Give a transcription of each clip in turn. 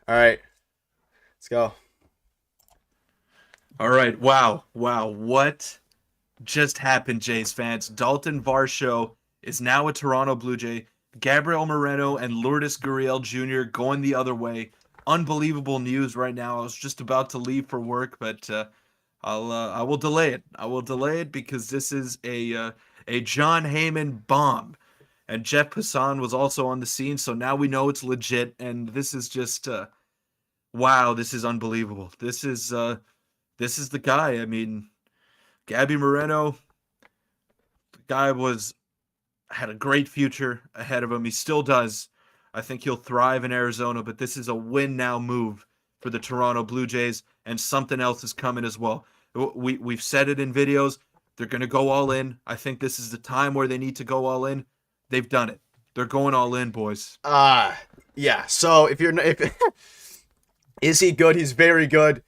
All right, let's go. All right. Wow. Wow. What just happened, Jays fans? Daulton Varsho is now a Toronto Blue Jay. Gabriel Moreno and Lourdes Gurriel Jr. going the other way. Unbelievable news right now. I was just about to leave for work, but I will delay it. I will delay it because this is a John Heyman bomb. And Jeff Passan was also on the scene, so now we know it's legit. And this is just wow. This is unbelievable. This is the guy. I mean, Gabby Moreno, the guy was had a great future ahead of him. He still does. I think he'll thrive in Arizona, but this is a win now move for the Toronto Blue Jays, and something else is coming as well. We've said it in videos. They're going to go all in. I think this is the time where they need to go all in. They've done it. They're going all in, boys. Yeah. So if is he good? He's very good.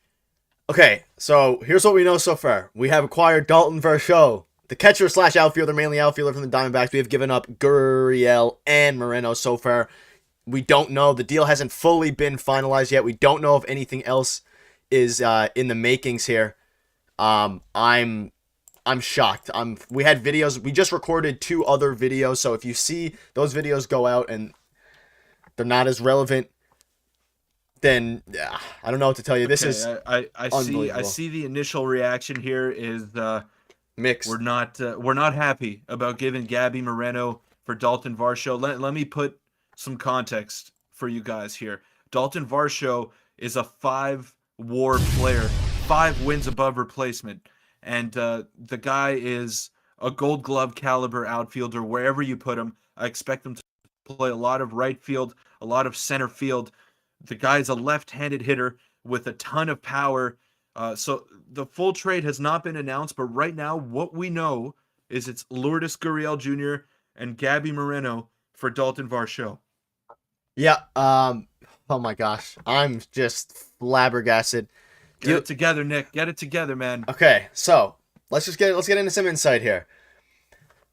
Okay, so here's what we know so far. We have acquired Daulton Varsho, the catcher slash outfielder, mainly outfielder from the Diamondbacks. We have given up Gurriel and Moreno so far. We don't know. The deal hasn't fully been finalized yet. We don't know if anything else is in the makings here. I'm shocked. We had videos. We just recorded 2 other videos, so if you see those videos go out and they're not as relevant, then I don't know what to tell you. This is I see the initial reaction here is mixed. we're not happy about giving Gabby Moreno for Daulton Varsho. Let me put some context for you guys here. Daulton Varsho is a 5 WAR player, 5 wins above replacement, and the guy is a Gold Glove caliber outfielder wherever you put him. I expect him to play a lot of right field, a lot of center field. The guy's a left-handed hitter with a ton of power. So the full trade has not been announced, but right now what we know is it's Lourdes Gurriel Jr. and Gabby Moreno for Daulton Varsho. Yeah. Oh my gosh, I'm just flabbergasted. Get it together, Nick. Get it together, man. Okay, so let's get into some insight here.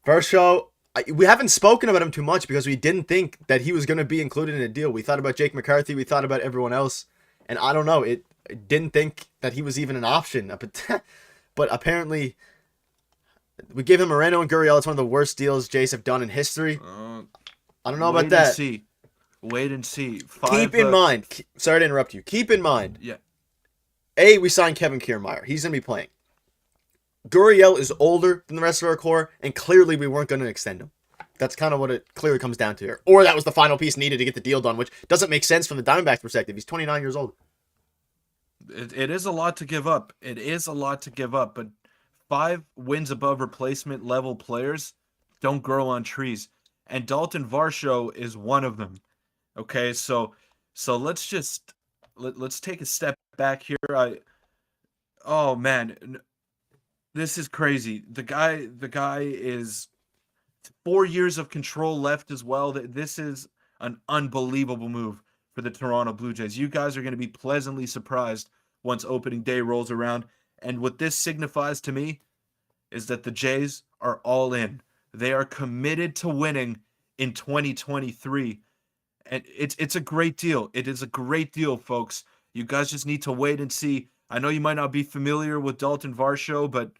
First show, we haven't spoken about him too much because we didn't think that he was going to be included in a deal. We thought about Jake McCarthy, we thought about everyone else, and I don't know. It didn't think that he was even an option. But apparently, we gave him Moreno and Gurriel. It's one of the worst deals Jays have done in history. I don't know about that. See. Wait and see. Keep in mind. Sorry to interrupt you. Keep in mind. Yeah. We signed Kevin Kiermaier. He's going to be playing. Gurriel is older than the rest of our core, and clearly we weren't going to extend him. That's kind of what it clearly comes down to here. Or that was the final piece needed to get the deal done, which doesn't make sense from the Diamondbacks' perspective. He's 29 years old. It is a lot to give up. It is a lot to give up, but 5 wins above replacement level players don't grow on trees. And Daulton Varsho is one of them. Okay, so let's take a step back here. Oh man, this is crazy. The guy is 4 years of control left as well. This is an unbelievable move for the Toronto Blue Jays. You guys are going to be pleasantly surprised once opening day rolls around. And what this signifies to me is that the Jays are all in. They are committed to winning in 2023. And it's a great deal. It is a great deal, folks. You guys just need to wait and see. I know you might not be familiar with Daulton Varsho, but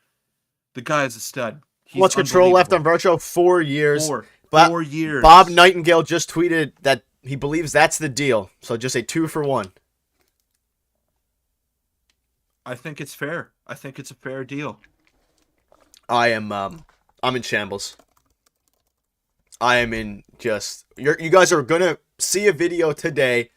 the guy is a stud. How much control left on Varsho? 4 years. 4 years. Bob Nightingale just tweeted that he believes that's the deal. So just a 2 for 1. I think it's fair. I think it's a fair deal. I'm in shambles. I am in just... You guys are going to see a video today.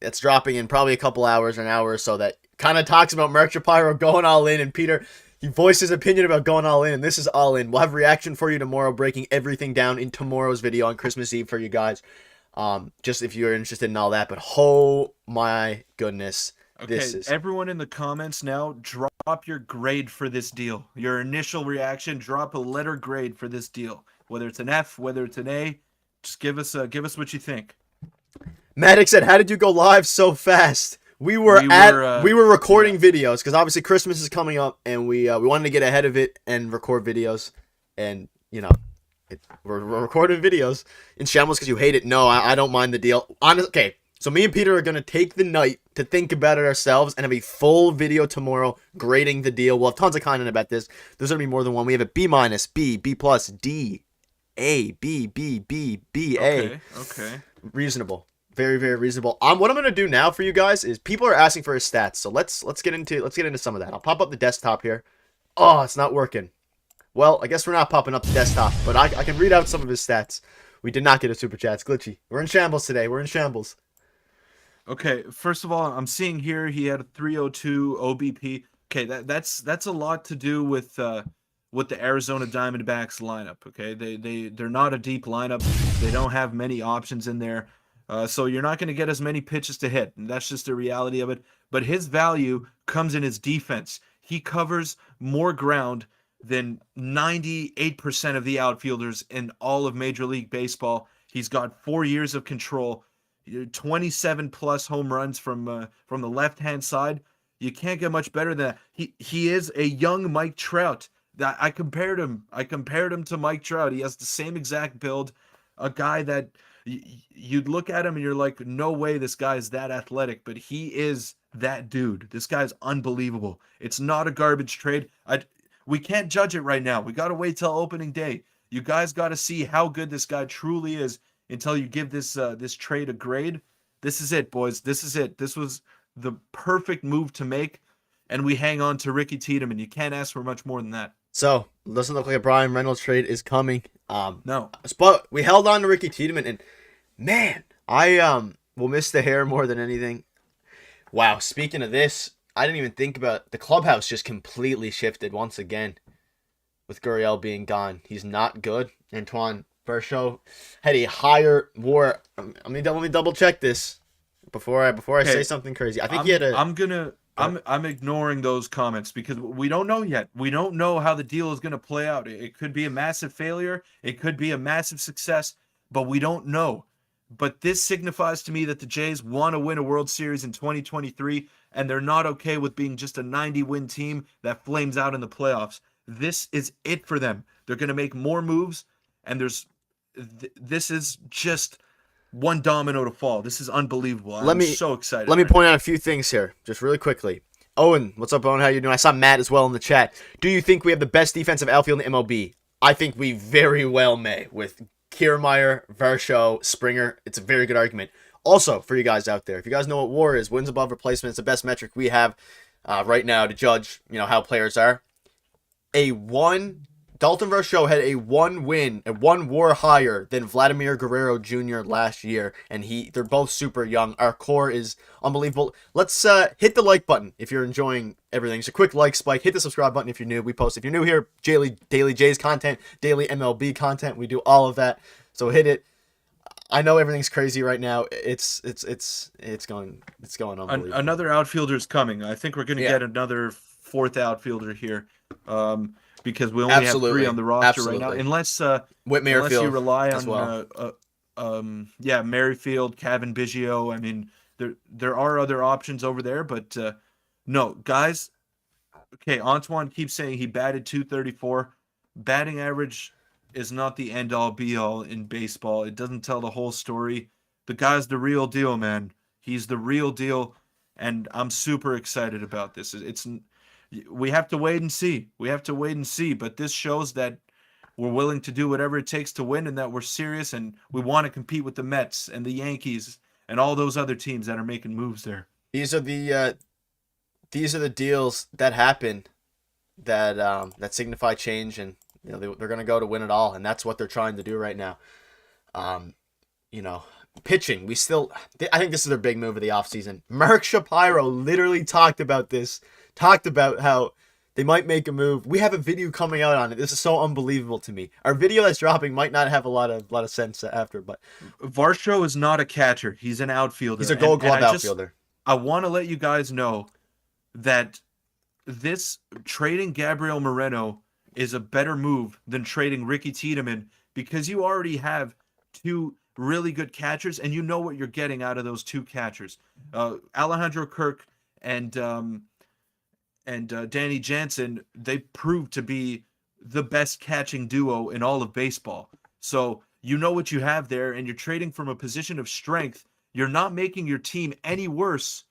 It's dropping in probably a couple hours, an hour or so, that kind of talks about Mark Shapiro going all in. And Peter, he voiced his opinion about going all in. And this is all in. We'll have reaction for you tomorrow, breaking everything down in tomorrow's video on Christmas Eve for you guys. Just if you're interested in all that. But oh my goodness. Okay, everyone in the comments now, drop your grade for this deal. Your initial reaction, drop a letter grade for this deal. Whether it's an F, whether it's an A, just give us what you think. Maddox said, "How did you go live so fast?" We were recording videos because obviously Christmas is coming up, and we wanted to get ahead of it and record videos, and we're recording videos in shambles because you hate it. No, I don't mind the deal. Okay, So me and Peter are going to take the night to think about it ourselves and have a full video tomorrow grading the deal. We'll have tons of content about this. There's going to be more than one. We have a B-, B, B+, D, A, B, B, B, B, A. Okay. Reasonable. Very, very reasonable. What I'm going to do now for you guys is people are asking for his stats. So let's get into some of that. I'll pop up the desktop here. Oh, it's not working. Well, I guess we're not popping up the desktop, but I can read out some of his stats. We did not get a super chat. It's glitchy. We're in shambles today. We're in shambles. Okay, first of all, I'm seeing here he had a 302 OBP. Okay, that's a lot to do with the Arizona Diamondbacks lineup. Okay, they're not a deep lineup. They don't have many options in there, so you're not going to get as many pitches to hit, and that's just the reality of it. But his value comes in his defense. He covers more ground than 98% of the outfielders in all of Major League Baseball. He's got 4 years of control, 27 plus home runs from the left-hand side. You can't get much better than that. He is a young Mike Trout. I compared him to Mike Trout. He has the same exact build. A guy that you'd look at him and you're like, no way this guy is that athletic, but he is that dude. This guy's unbelievable. It's not a garbage trade. We can't judge it right now. We got to wait till opening day. You guys got to see how good this guy truly is until you give this trade a grade. This is it, boys. This is it. This was the perfect move to make, and we hang on to Ricky Tiedeman. You can't ask for much more than that. So, doesn't look like a Brian Reynolds trade is coming. No. But we held on to Ricky Tiedeman, and man, I will miss the hair more than anything. Wow, speaking of this, I didn't even think about the clubhouse just completely shifted once again with Gurriel being gone. He's not good. Antoine Varsho had a higher WAR. Let me double check this before I say something crazy. I think he had a. I'm ignoring those comments because we don't know yet. We don't know how the deal is going to play out. It could be a massive failure. It could be a massive success, but we don't know. But this signifies to me that the Jays want to win a World Series in 2023, and they're not okay with being just a 90-win team that flames out in the playoffs. This is it for them. They're going to make more moves, and this is just one domino to fall. This is unbelievable. I'm so excited. Let me point out a few things here, just really quickly. Owen, what's up, Owen? How you doing? I saw Matt as well in the chat. Do you think we have the best defensive outfield in the MLB? I think we very well may, with Kiermaier, Varsho, Springer. It's a very good argument. Also, for you guys out there, if you guys know what WAR is, wins above replacement, it's the best metric we have right now to judge, how players are. Daulton Varsho had a 1 WAR higher than Vladimir Guerrero Jr. last year, and they're both super young. Our core is unbelievable. Let's hit the like button if you're enjoying everything. It's a quick like spike. Hit the subscribe button if you're new. We post, if you're new here, daily Jays content, daily MLB content. We do all of that, so hit it. I know everything's crazy right now. It's going unbelievable. Another outfielder's coming. I think we're going to get another fourth outfielder here. Because we only have 3 on the roster right now, unless you rely on Merrifield, Cavan Biggio. I mean, there are other options over there, but no, guys. Okay, Antoine keeps saying he batted .234. Batting average is not the end all be all in baseball. It doesn't tell the whole story. The guy's the real deal, man. He's the real deal, and I'm super excited about this. We have to wait and see. But this shows that we're willing to do whatever it takes to win and that we're serious and we want to compete with the Mets and the Yankees and all those other teams that are making moves there. These are the deals that happen that signify change, and they're going to go to win it all, and that's what they're trying to do right now. Pitching, I think this is their big move of the offseason. Mark Shapiro literally talked about how they might make a move. We have a video coming out on it. This is so unbelievable to me. Our video that's dropping might not have a lot of sense after, but Varsho is not a catcher. He's an outfielder. He's a Gold Glove outfielder. I want to let you guys know that this trading Gabriel Moreno is a better move than trading Ricky Tiedeman, because you already have 2 really good catchers, and you know what you're getting out of those 2 catchers. Alejandro Kirk and Danny Jansen, they proved to be the best catching duo in all of baseball. So you know what you have there, and you're trading from a position of strength. You're not making your team any worse.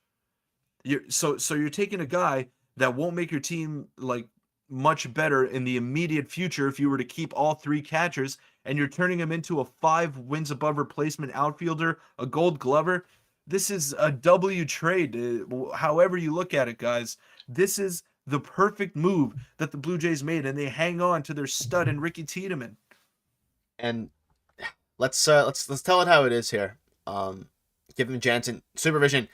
So you're taking a guy that won't make your team like much better in the immediate future if you were to keep all three catchers, and you're turning him into a 5 wins above replacement outfielder, a Gold Glover. This is a W trade. However you look at it, guys, this is the perfect move that the Blue Jays made, and they hang on to their stud in Ricky Tiedeman. And let's tell it how it is here. Give him Jansen supervision.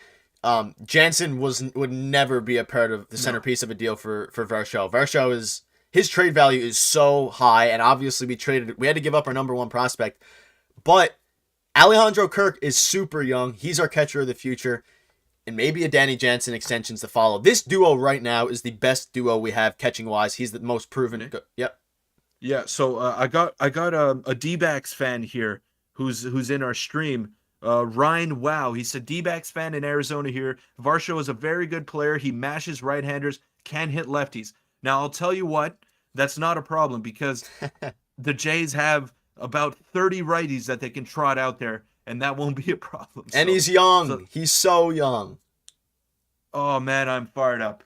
Jansen would never be a part of the centerpiece of a deal for Varsho. Varsho is, his trade value is so high, and obviously we had to give up our number one prospect. But Alejandro Kirk is super young. He's our catcher of the future, and maybe a Danny Jansen extensions to follow. This duo right now is the best duo we have catching wise. He's the most proven. Yep. Yeah. So I got a D-backs fan here who's in our stream. Ryan Wow, he said D-backs fan in Arizona here. Varsho is a very good player. He mashes right-handers, can hit lefties. Now I'll tell you what, that's not a problem because the Jays have about 30 righties that they can trot out there, and that won't be a problem. And he's young. He's so young. Oh man, I'm fired up.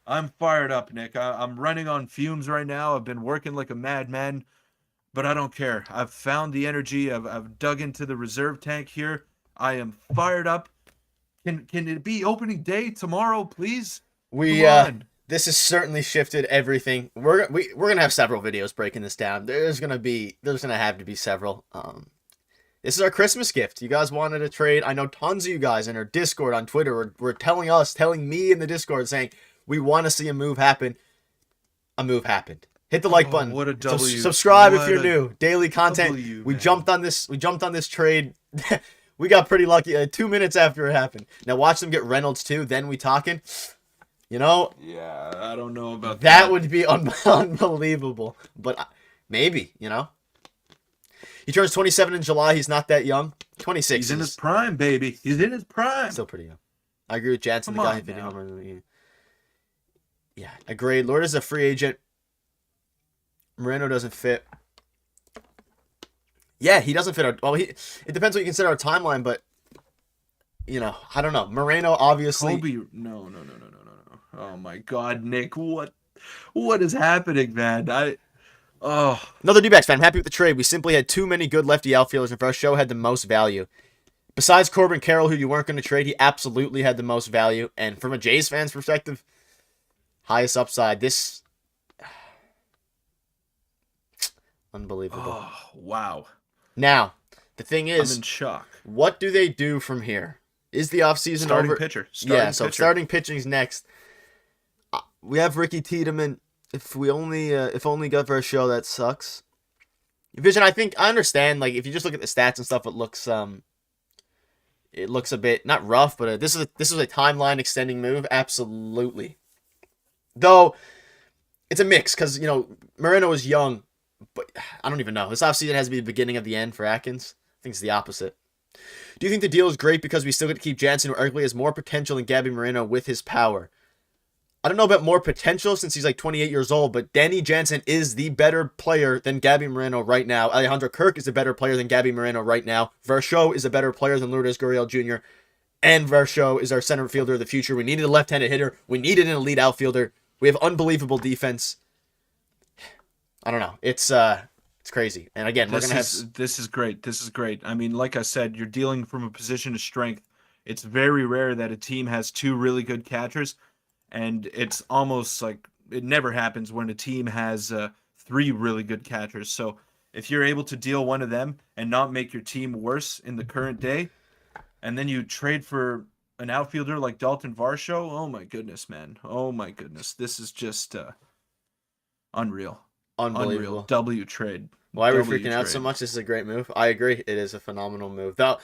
I'm fired up, Nick. I'm running on fumes right now. I've been working like a madman. But I don't care. I've found the energy. I've dug into the reserve tank here. I am fired up. Can it be opening day tomorrow, please? This has certainly shifted everything. We're gonna have several videos breaking this down. There's gonna have to be several. This is our Christmas gift. You guys wanted a trade. I know tons of you guys in our Discord on Twitter were telling me in the Discord saying we want to see a move happen. A move happened. Hit the like button. What a W. Subscribe if you're new. Daily content. We jumped on this trade. We got pretty lucky 2 minutes after it happened. Now watch them get Reynolds too. Then we talking. You know? Yeah, I don't know about that. That would be unbelievable. But maybe, you know? He turns 27 in July. He's not that young. 26. He's in his prime, baby. He's in his prime. Still pretty young. I agree with Jansen. The guy who hit home run. Yeah, agreed. Lourdes is a free agent. Moreno doesn't fit. Yeah, he doesn't fit it depends what you consider our timeline, but you know, I don't know. Moreno obviously. No. Oh my God, Nick, what is happening, man? Another D-backs fan. I'm happy with the trade. We simply had too many good lefty outfielders, and Varsho had the most value. Besides Corbin Carroll, who you weren't going to trade, he absolutely had the most value. And from a Jays fan's perspective, highest upside. This. Unbelievable. Oh, wow. Now, the thing is, I'm in shock. What do they do from here? Is the offseason starting over? Pitcher. Starting pitching's next. We have Ricky Tiedeman. If only got Varsho, that sucks. Vision, I understand. Like if you just look at the stats and stuff, it looks a bit not rough, but this is a timeline extending move. Absolutely. Though it's a mix because Moreno is young. But I don't even know. This offseason has to be the beginning of the end for Atkins. I think it's the opposite. Do you think the deal is great because we still get to keep Jansen, who arguably has more potential than Gabby Moreno with his power? I don't know about more potential since he's like 28 years old, but Danny Jansen is the better player than Gabby Moreno right now. Alejandro Kirk is a better player than Gabby Moreno right now. Varsho is a better player than Lourdes Gurriel Jr. And Varsho is our center fielder of the future. We needed a left-handed hitter. We needed an elite outfielder. We have unbelievable defense. I don't know. It's crazy. And again, this is great. This is great. I mean, like I said, you're dealing from a position of strength. It's very rare that a team has two really good catchers, and it's almost like it never happens when a team has three really good catchers. So if you're able to deal one of them and not make your team worse in the current day, and then you trade for an outfielder like Daulton Varsho, oh my goodness, man. Oh my goodness. This is just unreal. Unbelievable. W trade. Why are we freaking out so much? This is a great move. I agree. It is a phenomenal move. Though,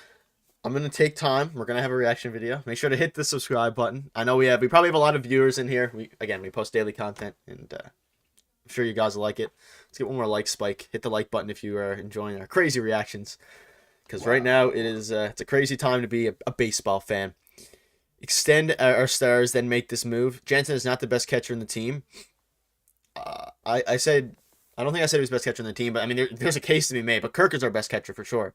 I'm going to take time. We're going to have a reaction video. Make sure to hit the subscribe button. I know we probably have a lot of viewers in here. We post daily content, and I'm sure you guys will like it. Let's get one more like spike. Hit the like button if you are enjoying our crazy reactions. Because right now, it's a crazy time to be a baseball fan. Extend our stars, then make this move. Jansen is not the best catcher in the team. I don't think I said he was best catcher in the team, but I mean, there's a case to be made. But Kirk is our best catcher for sure.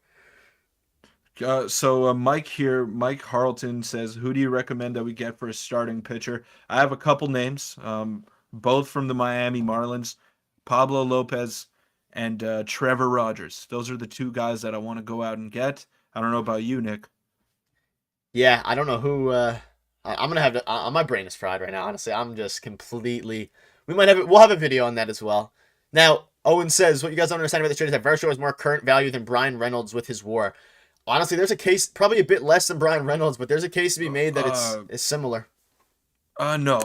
Mike here, Mike Harleton says, who do you recommend that we get for a starting pitcher? I have a couple names, both from the Miami Marlins, Pablo Lopez and Trevor Rogers. Those are the two guys that I want to go out and get. I don't know about you, Nick. Yeah, I don't know who. I'm gonna have to. My brain is fried right now. Honestly, I'm just completely. We'll have a video on that as well. Now, Owen says, what you guys don't understand about the trade is that Varsho has more current value than Brian Reynolds with his WAR. Honestly, there's a case, probably a bit less than Brian Reynolds, but there's a case to be made that it's similar. No.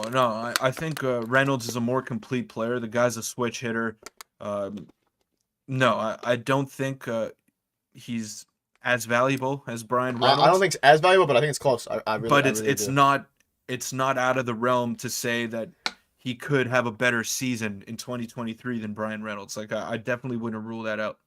I think Reynolds is a more complete player. The guy's a switch hitter. No, I don't think he's as valuable as Brian Reynolds. I don't think it's as valuable, but I think it's close. But it's not out of the realm to say that he could have a better season in 2023 than Brian Reynolds. Like I definitely wouldn't rule that out.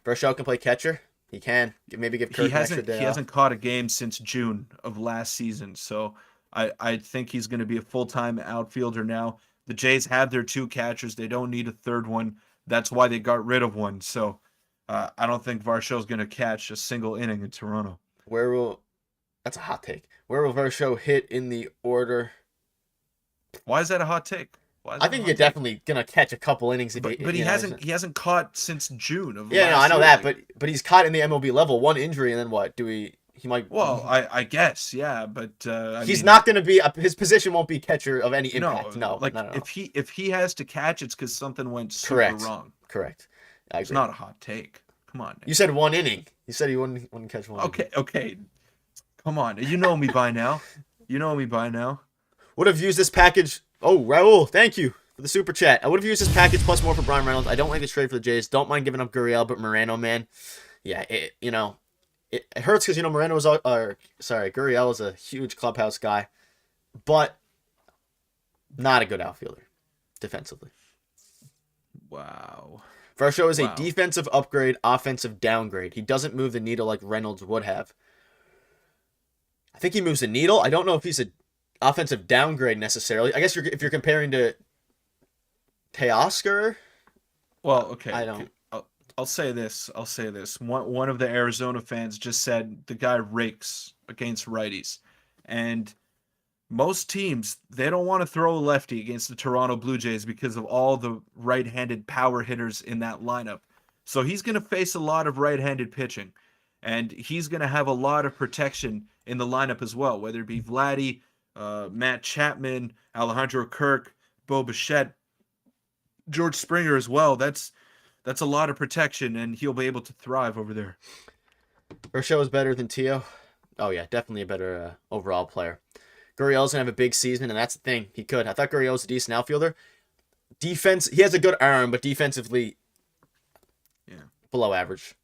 Varsho can play catcher. He can maybe give Kirk an extra day. He hasn't caught a game since June of last season, so I think he's going to be a full-time outfielder now. The Jays have their two catchers. They don't need a third one. That's why they got rid of one. So I don't think Varsho's going to catch a single inning in Toronto. That's a hot take. Where will Varsho hit in the order? Why is that a hot take? I think you're definitely gonna catch a couple innings. But he hasn't caught since June of. Yeah, no, I know that, but he's caught in the MLB level. One injury, and then what? He might. Well, I guess, yeah, but he's not gonna be. His position won't be catcher of any impact. No. If he has to catch, it's because something went super wrong. Correct. It's not a hot take. Come on, Nick. You said one inning. You said he wouldn't catch one. Okay. Come on, you know me by now. Would have used this package. Oh, Raul, thank you for the super chat. I would have used this package plus more for Brian Reynolds. I don't like this trade for the Jays. Don't mind giving up Gurriel, but Moreno, man. Yeah, it hurts because, Gurriel is a huge clubhouse guy, but not a good outfielder defensively. Wow. Varsho is a defensive upgrade, offensive downgrade. He doesn't move the needle like Reynolds would have. I think he moves the needle. I don't know if he's an offensive downgrade necessarily. I guess if you're comparing to Teoscar. Well, okay. I don't. I'll say this. One of the Arizona fans just said the guy rakes against righties, and most teams, they don't want to throw a lefty against the Toronto Blue Jays because of all the right-handed power hitters in that lineup. So he's going to face a lot of right-handed pitching, and he's going to have a lot of protection in the lineup as well, whether it be Vladdy, Matt Chapman, Alejandro Kirk, Bo Bichette, George Springer as well. That's a lot of protection, and he'll be able to thrive over there. Varsho is better than Tio. Oh, yeah, definitely a better overall player. Gurriel's going to have a big season, and that's the thing. He could. I thought Gurriel's a decent outfielder. Defense, he has a good arm, but defensively, below average.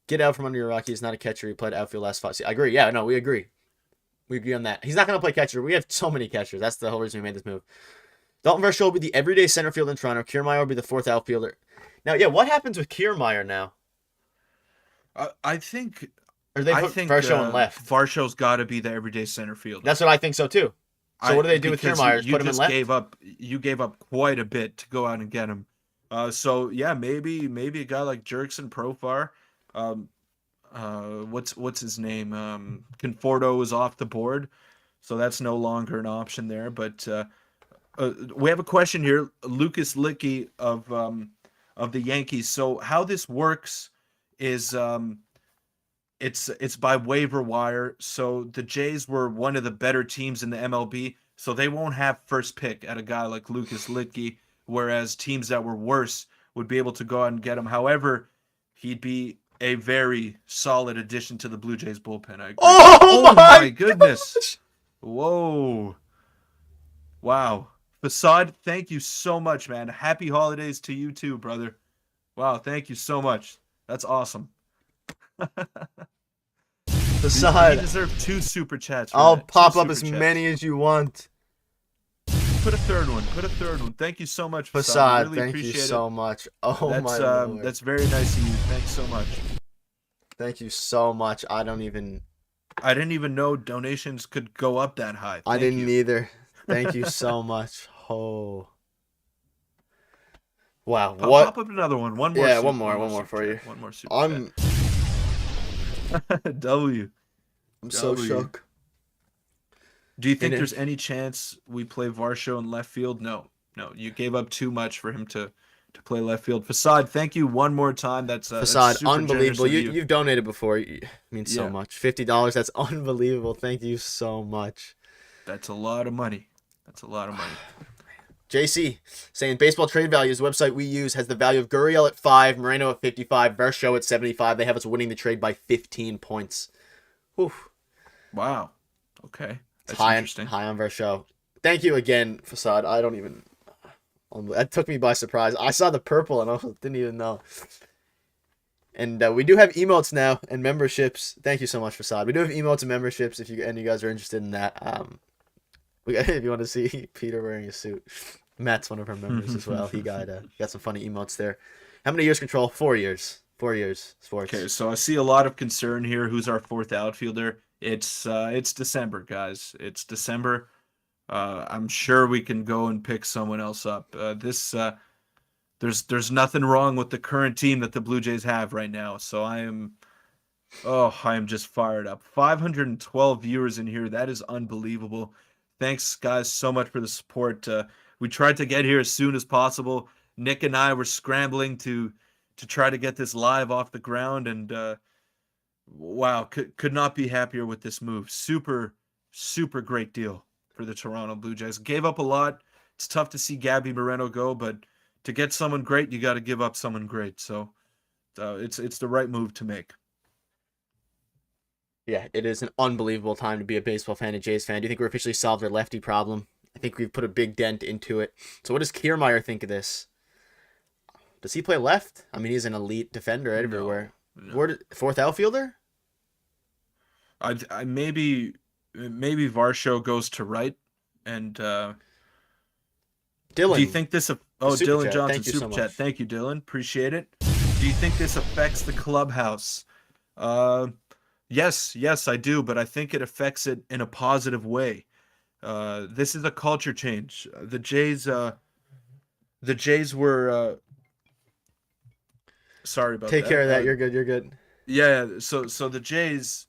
Get out from under your rock. He's not a catcher. He played outfield last 5 seasons. I agree. Yeah, no, we agree. We agree on that. He's not going to play catcher. We have so many catchers. That's the whole reason we made this move. Daulton Varsho will be the everyday center fielder in Toronto. Kiermaier will be the fourth outfielder. Now, what happens with Kiermaier now? I think Varsho in left. Varsho's got to be the everyday center fielder. That's what I think so too. So what do they do with Kiermaier? Put him in left? You gave up quite a bit to go out and get him. So yeah, maybe a guy like Jurickson Profar. What's his name? Conforto is off the board, so that's no longer an option there. But we have a question here, Lucas Licky of the Yankees. So how this works is it's by waiver wire. So the Jays were one of the better teams in the MLB, so they won't have first pick at a guy like Lucas Licky, whereas teams that were worse would be able to go out and get him. However, he'd be a very solid addition to the Blue Jays bullpen. I agree. Oh my goodness. Whoa. Wow. Facade, thank you so much, man. Happy holidays to you too, brother. Wow, thank you so much. That's awesome. Facade. You deserve 2 super chats. I'll pop up as many as you want. Put a third one. Thank you so much, Facade. Really thank you so much. Oh my Lord. That's very nice of you. Thanks so much. Thank you so much. I didn't even know donations could go up that high. I didn't either. Thank you so much. Oh. Wow. Pop up another one. One more. Yeah, one more for you. One more super chat. W. I'm so W. shook. Do you think And there's any chance we play Varsho in left field? No. No. You gave up too much for him to play left field. Facade, thank you one more time. That's Facade, super generous unbelievable. of you. You've donated before. It means so Yeah. much. $50. That's unbelievable. Thank you so much. That's a lot of money. That's a lot of money. JC saying baseball trade values website we use has the value of Gurriel at 5, Moreno at 55, Varsho at 75. They have us winning the trade by 15 points. Whew. Wow. Okay. That's High interesting. high on Varsho. Thank you again, Facade. I don't even. That took me by surprise. I saw the purple and I didn't even know. And we do have emotes now and memberships. Thank you so much, Facade. We do have emotes and memberships if you guys are interested in that. If you want to see Peter wearing a suit. Matt's one of our members as well. He got some funny emotes there. How many years control? 4 years. 4 years. Sports. Okay, so I see a lot of concern here. Who's our fourth outfielder? It's December, guys. It's December. I'm sure we can go and pick someone else up. There's nothing wrong with the current team that the Blue Jays have right now. So I am just fired up. 512 viewers in here. That is unbelievable. Thanks, guys, so much for the support. We tried to get here as soon as possible. Nick and I were scrambling to try to get this live off the ground, and wow, could not be happier with this move. Super, super great deal for the Toronto Blue Jays. Gave up a lot. It's tough to see Gabby Moreno go, but to get someone great, you got to give up someone great. So it's the right move to make. Yeah, it is an unbelievable time to be a baseball fan, a Jays fan. Do you think we're officially solved our lefty problem? I think we've put a big dent into it. So what does Kiermaier think of this? Does he play left? I mean, he's an elite defender everywhere. No. Fourth outfielder? I maybe Varsho goes to right, and Dylan. do you think this? Dylan chat. Johnson, Thank you super so chat. much. Thank you, Dylan. Appreciate it. Do you think this affects the clubhouse? Yes, I do, but I think it affects it in a positive way. This is a culture change. The Jays were. Sorry about that. Take care of that. You're good. You're good. Yeah. So the Jays,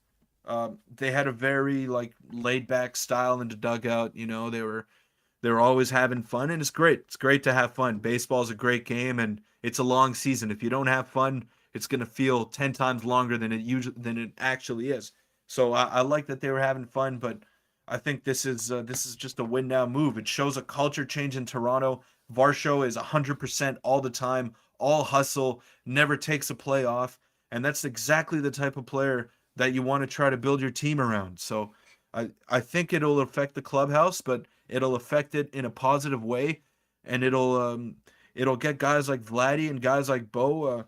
they had a very laid back style in the dugout. You know, they were always having fun, and it's great. It's great to have fun. Baseball's a great game, and it's a long season. If you don't have fun, it's gonna feel 10 times longer than it actually is. So I like that they were having fun, but I think this is just a win now move. It shows a culture change in Toronto. Varsho is 100% all the time, all hustle, never takes a play off, and that's exactly the type of player that you want to try to build your team around. So I think it'll affect the clubhouse, but it'll affect it in a positive way, and it'll get guys like Vladdy and guys like Bo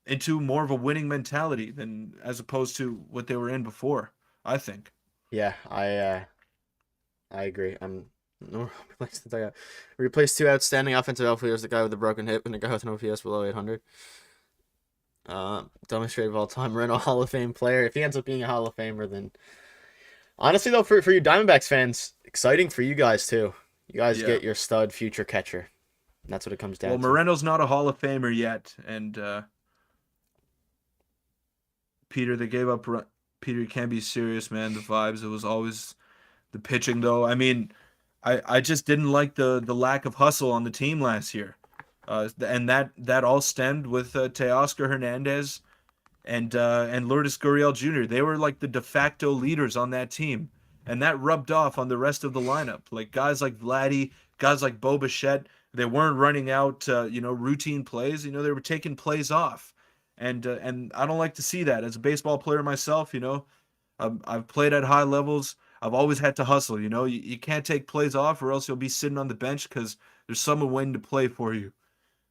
into more of a winning mentality than as opposed to what they were in before, I think. Yeah, I agree. Replaced 2 outstanding offensive outfielders, the guy with the broken hip and the guy with an OPS below 800. Dumbest trade of all time. Moreno, Hall of Fame player. If he ends up being a Hall of Famer, then honestly though, for you Diamondbacks fans, exciting for you guys too. You guys get your stud future catcher. That's what it comes down to. Well, Moreno's not a Hall of Famer yet, and Peter, they gave up. Peter, you can't be serious, man. The vibes. It was always the pitching, though. I mean, I just didn't like the lack of hustle on the team last year, and that all stemmed with Teoscar Hernandez and Lourdes Gurriel Jr. They were like the de facto leaders on that team, and that rubbed off on the rest of the lineup. Like guys like Vladdy, guys like Bo Bichette, they weren't running out routine plays. They were taking plays off, and I don't like to see that. As a baseball player myself, I've played at high levels. I've always had to hustle. You can't take plays off, or else you'll be sitting on the bench because there's someone waiting to play for you.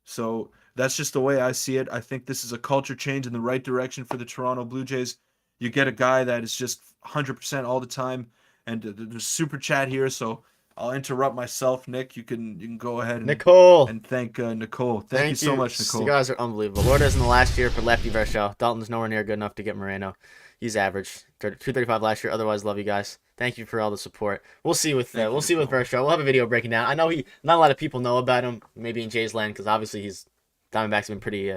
So that's just the way I see it. I think this is a culture change in the right direction for the Toronto Blue Jays. You get a guy that is just 100% all the time. And there's super chat here, so I'll interrupt myself. Nick, you can go ahead and Nicole and thank Nicole. Thank you so much, Nicole. You guys are unbelievable. Lourdes in the last year for lefty Varsho. Dalton's nowhere near good enough to get Moreno. He's average 235 last year. Otherwise, love you guys. Thank you for all the support. We'll see with Varsho. We'll have a video breaking down. I know not a lot of people know about him, maybe in Jays land, because obviously Diamondbacks have been pretty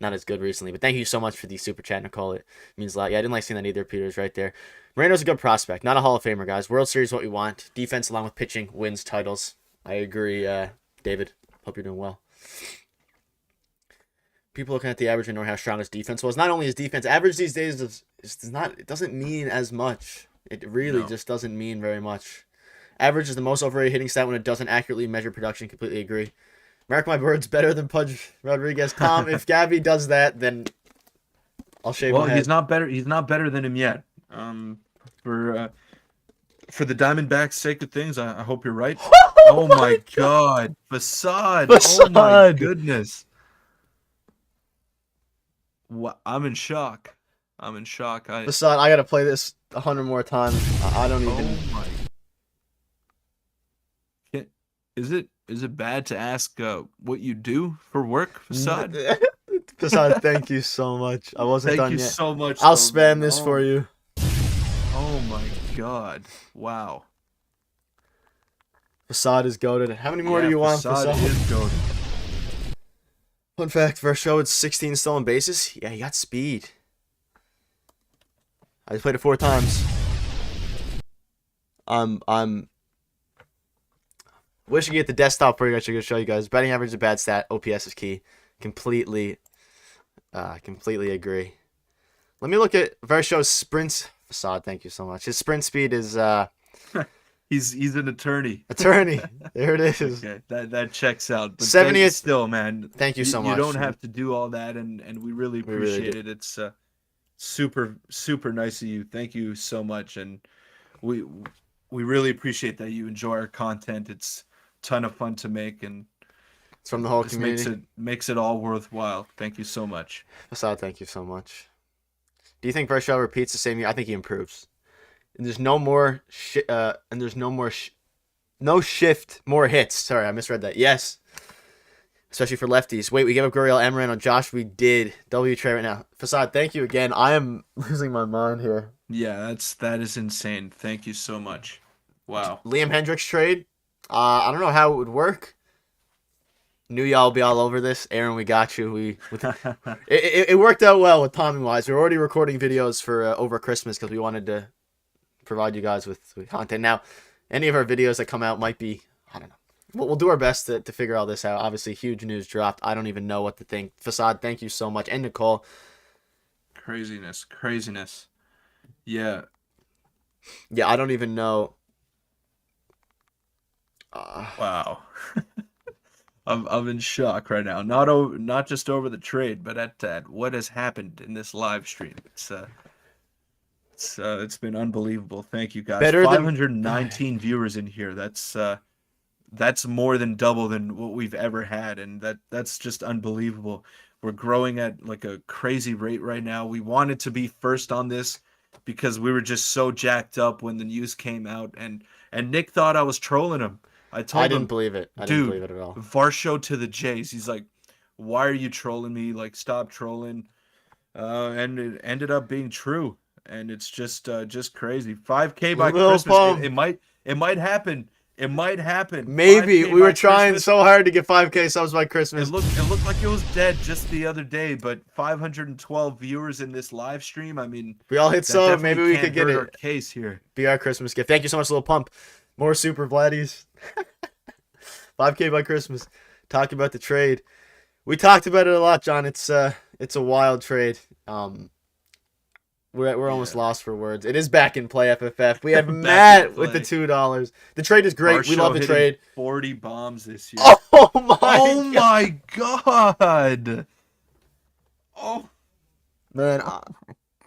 not as good recently. But thank you so much for the super chat, Nicole. It means a lot. Yeah, I didn't like seeing that either. Peter's right there. Moreno's a good prospect, not a Hall of Famer, guys. World Series is what we want. Defense along with pitching wins titles. I agree, David. Hope you're doing well. People looking at the average and know how strong his defense was. Not only his defense, average these days it doesn't mean as much. It really just doesn't mean very much. Average is the most overrated hitting stat when it doesn't accurately measure production. Completely agree. Mark my words, better than Pudge Rodriguez. Tom, if Gabby does that, then I'll shave my head. He's not better. He's not better than him yet. For the Diamondbacks' sake of things, I hope you're right. Oh my God, Facade! Oh my goodness. I'm in shock. Facade, I gotta play this 100 more times. I don't even. Oh my. Is it bad to ask what you do for work, Facade? Facade, thank you so much. I wasn't done yet. Thank you so much. I'll spam this for you. Oh my God! Wow. Facade is goated. How many more do you want, Facade? Facade is goated. Fun fact, Varsho had 16 stolen bases. Yeah, he got speed. I just played it 4 times. I'm wishing you get the desktop for you. I should show you guys. Batting average is a bad stat. OPS is key. Completely agree. Let me look at Varsho's sprints. Facade, thank you so much. His sprint speed is He's an attorney. There it is. Okay, that checks out. But 70th. Still, man. Thank you so much. You don't have to do all that, and we really appreciate it. It's super nice of you. Thank you so much, and we really appreciate that you enjoy our content. It's a ton of fun to make, and it's from the whole community. Makes it all worthwhile. Thank you so much. Facade, thank you so much. Do you think Varsho repeats the same year? I think he improves. And there's no more no shift, more hits. Sorry, I misread that. Yes. Especially for lefties. Wait, we gave up Gurriel, Amaranth on Josh. We did. W Trey right now. Facade, thank you again. I am losing my mind here. Yeah, that is insane. Thank you so much. Wow. Liam Hendricks trade. I don't know how it would work. Knew y'all would be all over this. Aaron, we got you. It worked out well with timing wise. We were already recording videos for over Christmas because we wanted to provide you guys with content. Now, any of our videos that come out might be, I don't know. We'll do our best to figure all this out. Obviously, huge news dropped. I don't even know what to think. Facade, thank you so much. And Nicole. Craziness. Yeah. Yeah, I don't even know. Wow. I'm in shock right now. Not just over the trade, but at what has happened in this live stream. It's been unbelievable. Thank you guys. 519 viewers in here. That's more than double than what we've ever had, and that's just unbelievable. We're growing at like a crazy rate right now. We wanted to be first on this because we were just so jacked up when the news came out, and Nick thought I was trolling him. I didn't believe it. I didn't believe it at all. Varsho to the Jays. He's like, why are you trolling me? Like, stop trolling. And it ended up being true. And it's just crazy. 5K by Christmas. It might happen. It might happen. Maybe. We were trying so hard to get 5K subs by Christmas. It looked like it was dead just the other day, but 512 viewers in this live stream. I mean, we all hit sub. Maybe we could get our case here. Be our Christmas gift. Thank you so much, Little Pump. More super Vladdies. 5K by Christmas. Talking about the trade. We talked about it a lot, John. It's a wild trade. We're almost lost for words. It is back in play, FFF. We have Matt with the $2. The trade is great. We love the trade. 40 bombs this year. Oh my God. Oh man,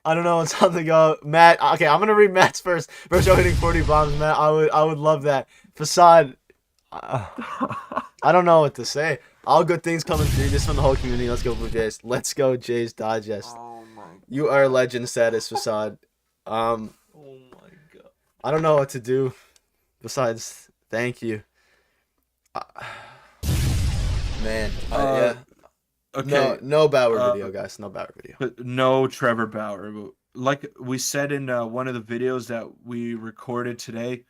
I don't know what's on the go. Matt, okay, I'm gonna read Matt's first. Varsho hitting 40 bombs, Matt. I would love that. Facade. I don't know what to say. All good things coming through. This from the whole community. Let's go Blue Jays. Let's go Jays Digest. my. You are legend status, Facade. Oh my God. I don't know what to do. Besides, thank you. Man. Yeah. Okay. No Bauer video, guys. No Bauer video. No Trevor Bauer. Like we said in one of the videos that we recorded today,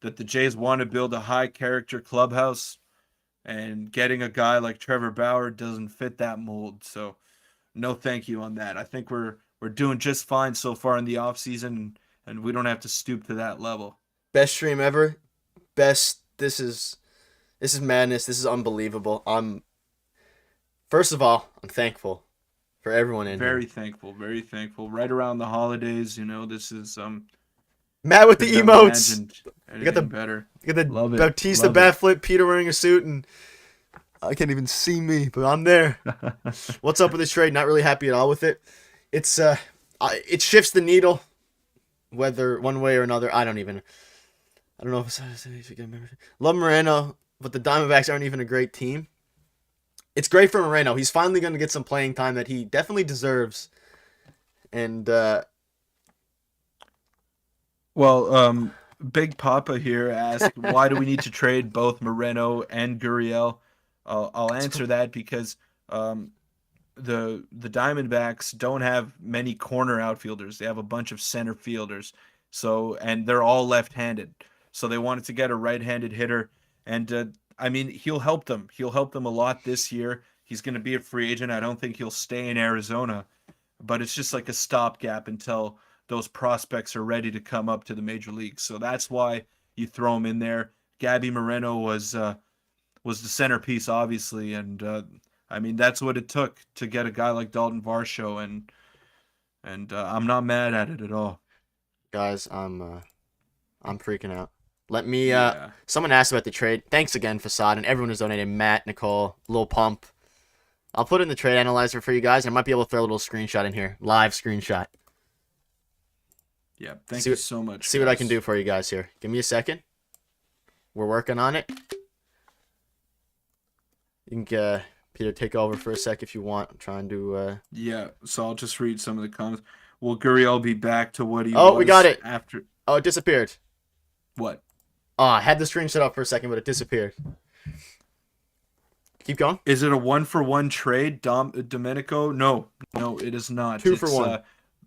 that the Jays want to build a high character clubhouse, and getting a guy like Trevor Bauer doesn't fit that mold. So no thank you on that. I think we're doing just fine so far in the offseason, and we don't have to stoop to that level. Best stream ever. Best. This is madness. This is unbelievable. First of all, I'm thankful for everyone in Very here. thankful, very thankful. Right around the holidays, this is Matt with the couldn't have emotes. imagined You got the anything better. You got the Love it. Bautista Love bat it. flip, Peter wearing a suit, and I can't even see me, but I'm there. What's up with this trade? Not really happy at all with it. It's it shifts the needle, whether one way or another. I don't know if it's love Moreno, but the Diamondbacks aren't even a great team. It's great for Moreno. He's finally going to get some playing time that he definitely deserves. And Well, Big Papa here asked, why do we need to trade both Moreno and Gurriel? I'll answer that because the Diamondbacks don't have many corner outfielders. They have a bunch of center fielders. And they're all left-handed. So they wanted to get a right-handed hitter, and I mean, he'll help them. He'll help them a lot this year. He's going to be a free agent. I don't think he'll stay in Arizona, but it's just like a stopgap until those prospects are ready to come up to the major leagues. So that's why you throw him in there. Gabby Moreno was the centerpiece, obviously, and I mean, that's what it took to get a guy like Daulton Varsho, and I'm not mad at it at all. guys, I'm freaking out. Let me Yeah. Someone asked about the trade. Thanks again, Facade, and everyone who's donated. Matt, Nicole, Lil Pump. I'll put in the trade analyzer for you guys. I might be able to throw a little screenshot in here. Live screenshot. Yeah, thank you so much. See what I can do for you guys here. Give me a second. We're working on it. You can Peter, take over for a sec if you want. I'm trying to Yeah, so I'll just read some of the comments. Will Gurriel be back to what he Oh, was we got it. after Oh, it disappeared. what? Oh, I had the screenshot up for a second, but it disappeared. Keep going. Is it a 1-for-1 trade, Domenico? No, it is not. 2-for-1.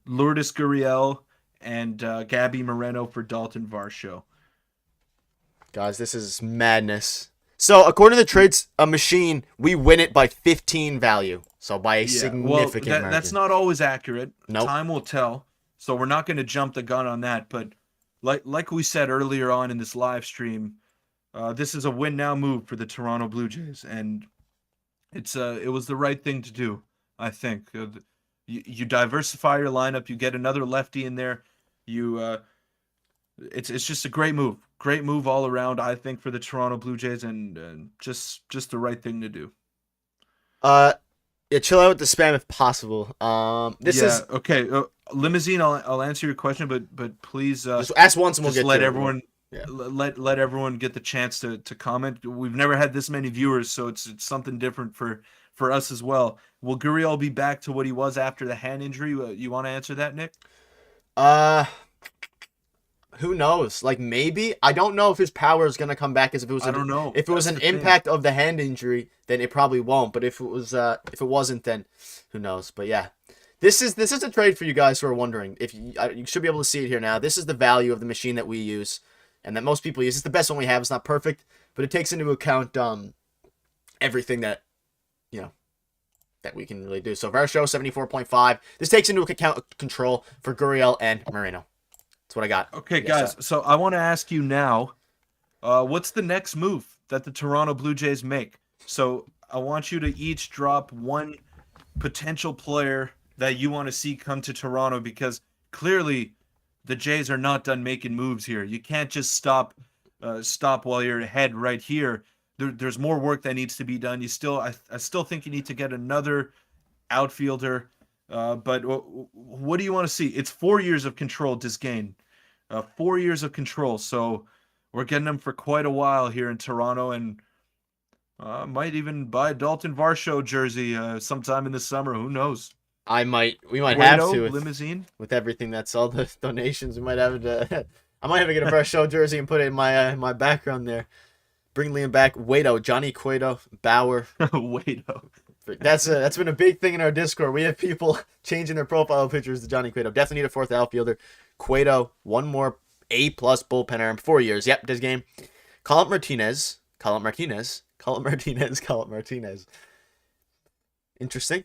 Lourdes Gurriel and Gabby Moreno for Daulton Varsho. Guys, this is madness. So, according to the trades machine, we win it by 15 value. So, by a significant margin. That's not always accurate. Nope. Time will tell. So we're not going to jump the gun on that. But like we said earlier on in this live stream, this is a win now move for the Toronto Blue Jays, and it was the right thing to do. I think you diversify your lineup, you get another lefty in there. It's just a great move all around. I think for the Toronto Blue Jays, and just the right thing to do. Yeah, chill out with the spam if possible. This is okay. Limousine, I'll answer your question, but please just ask once and we'll just get let to it. everyone Yeah. let everyone get the chance to comment. We've never had this many viewers, so it's something different for us as well. Will Gurriel be back to what he was after the hand injury? You want to answer that, Nick? Who knows? Like, maybe. I don't know if his power is gonna come back as if it was. I don't know. If it was That's an the thing. impact of the hand injury, then it probably won't. But if it wasn't, then who knows? But yeah, this is a trade for you guys who are wondering. If you should be able to see it here now. This is the value of the machine that we use, and that most people use. It's the best one we have. It's not perfect, but it takes into account everything that that we can really do. So Varsho 74.5. This takes into account control for Gurriel and Moreno. That's what I got. Okay, Yes, guys. So I want to ask you now, what's the next move that the Toronto Blue Jays make? So I want you to each drop one potential player that you want to see come to Toronto, because clearly the Jays are not done making moves here. You can't just stop while you're ahead right here. There's more work that needs to be done. I still think you need to get another outfielder. But what do you want to see? It's 4 years of control, Disgain. 4 years of control. So we're getting them for quite a while here in Toronto, and might even buy a Daulton Varsho jersey sometime in the summer. Who knows? We might Guido, have to limousine. with everything that's all the donations. We might have to. I might have to get a Varsho jersey and put it in my background there. Bring Liam back. Cueto, Johnny Cueto, Bauer. Guido. That's been a big thing in our Discord. We have people changing their profile pictures to Johnny Cueto. Definitely need a fourth outfielder. Cueto, one more A+ bullpen arm, 4 years. Yep, this game. Call up Martinez. Interesting.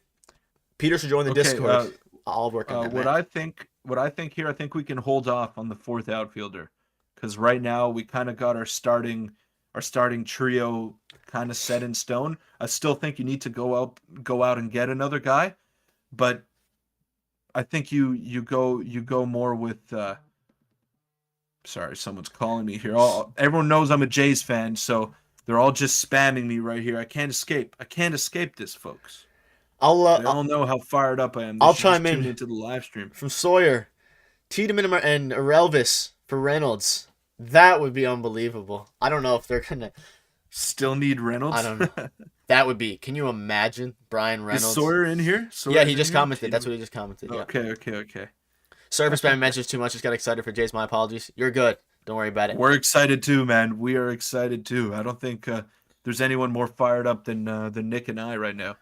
Peter should join the Okay, Discord. I'll work on that. what Man. I think here, I think we can hold off on the fourth outfielder, because right now we kind of got our starting trio kind of set in stone. I still think you need to go out and get another guy, but I think you go more with. Sorry, someone's calling me here. Everyone knows I'm a Jays fan, so they're all just spamming me right here. I can't escape. I can't escape this, folks. They all know how fired up I am. They I'll should chime just tune in into the live stream. from Sawyer, Tiedeman and Elvis for Reynolds. That would be unbelievable. I don't know if they're gonna. Still need Reynolds. I don't know. That would be. Can you imagine Brian Reynolds? Is Sawyer in here? Yeah, he just commented. That's what he just commented. Yeah. Okay. Sorry for spamming mentions too much. Just got excited for Jays. My apologies. You're good. Don't worry about it. We're excited too, man. We are excited too. I don't think there's anyone more fired up than Nick and I right now.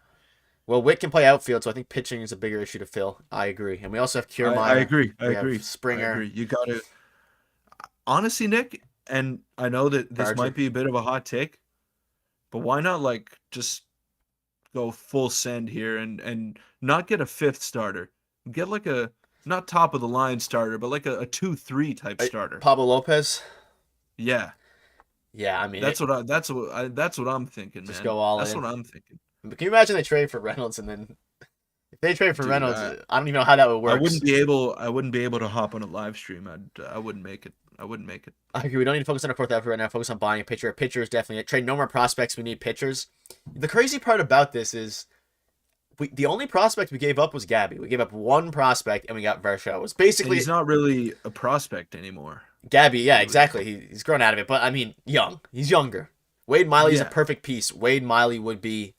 Well, Witt can play outfield, so I think pitching is a bigger issue to fill. I agree. And we also have Kiermaier. I agree. Springer. I agree. You got to. Honestly, Nick, and I know that this might be a bit of a hot take, but why not just go full send here and not get a fifth starter? Get a not top of the line starter, but like a 2-3 type starter. Pablo Lopez. Yeah. Yeah, I mean that's what I'm thinking. Just man. go all That's in. what I'm thinking. But can you imagine they trade for Reynolds and then if they trade for Reynolds, I don't even know how that would work. I wouldn't be able to hop on a live stream. I wouldn't make it. I agree. We don't need to focus on our fourth outfield right now. Focus on buying a pitcher. A pitcher is definitely it. Trade no more prospects. We need pitchers. The crazy part about this is the only prospect we gave up was Gabby. We gave up one prospect and we got Varsho. It was basically he's not really a prospect anymore. Gabby, yeah, exactly. He's grown out of it, but I mean, young. He's younger. Wade Miley's a perfect piece. Wade Miley would be,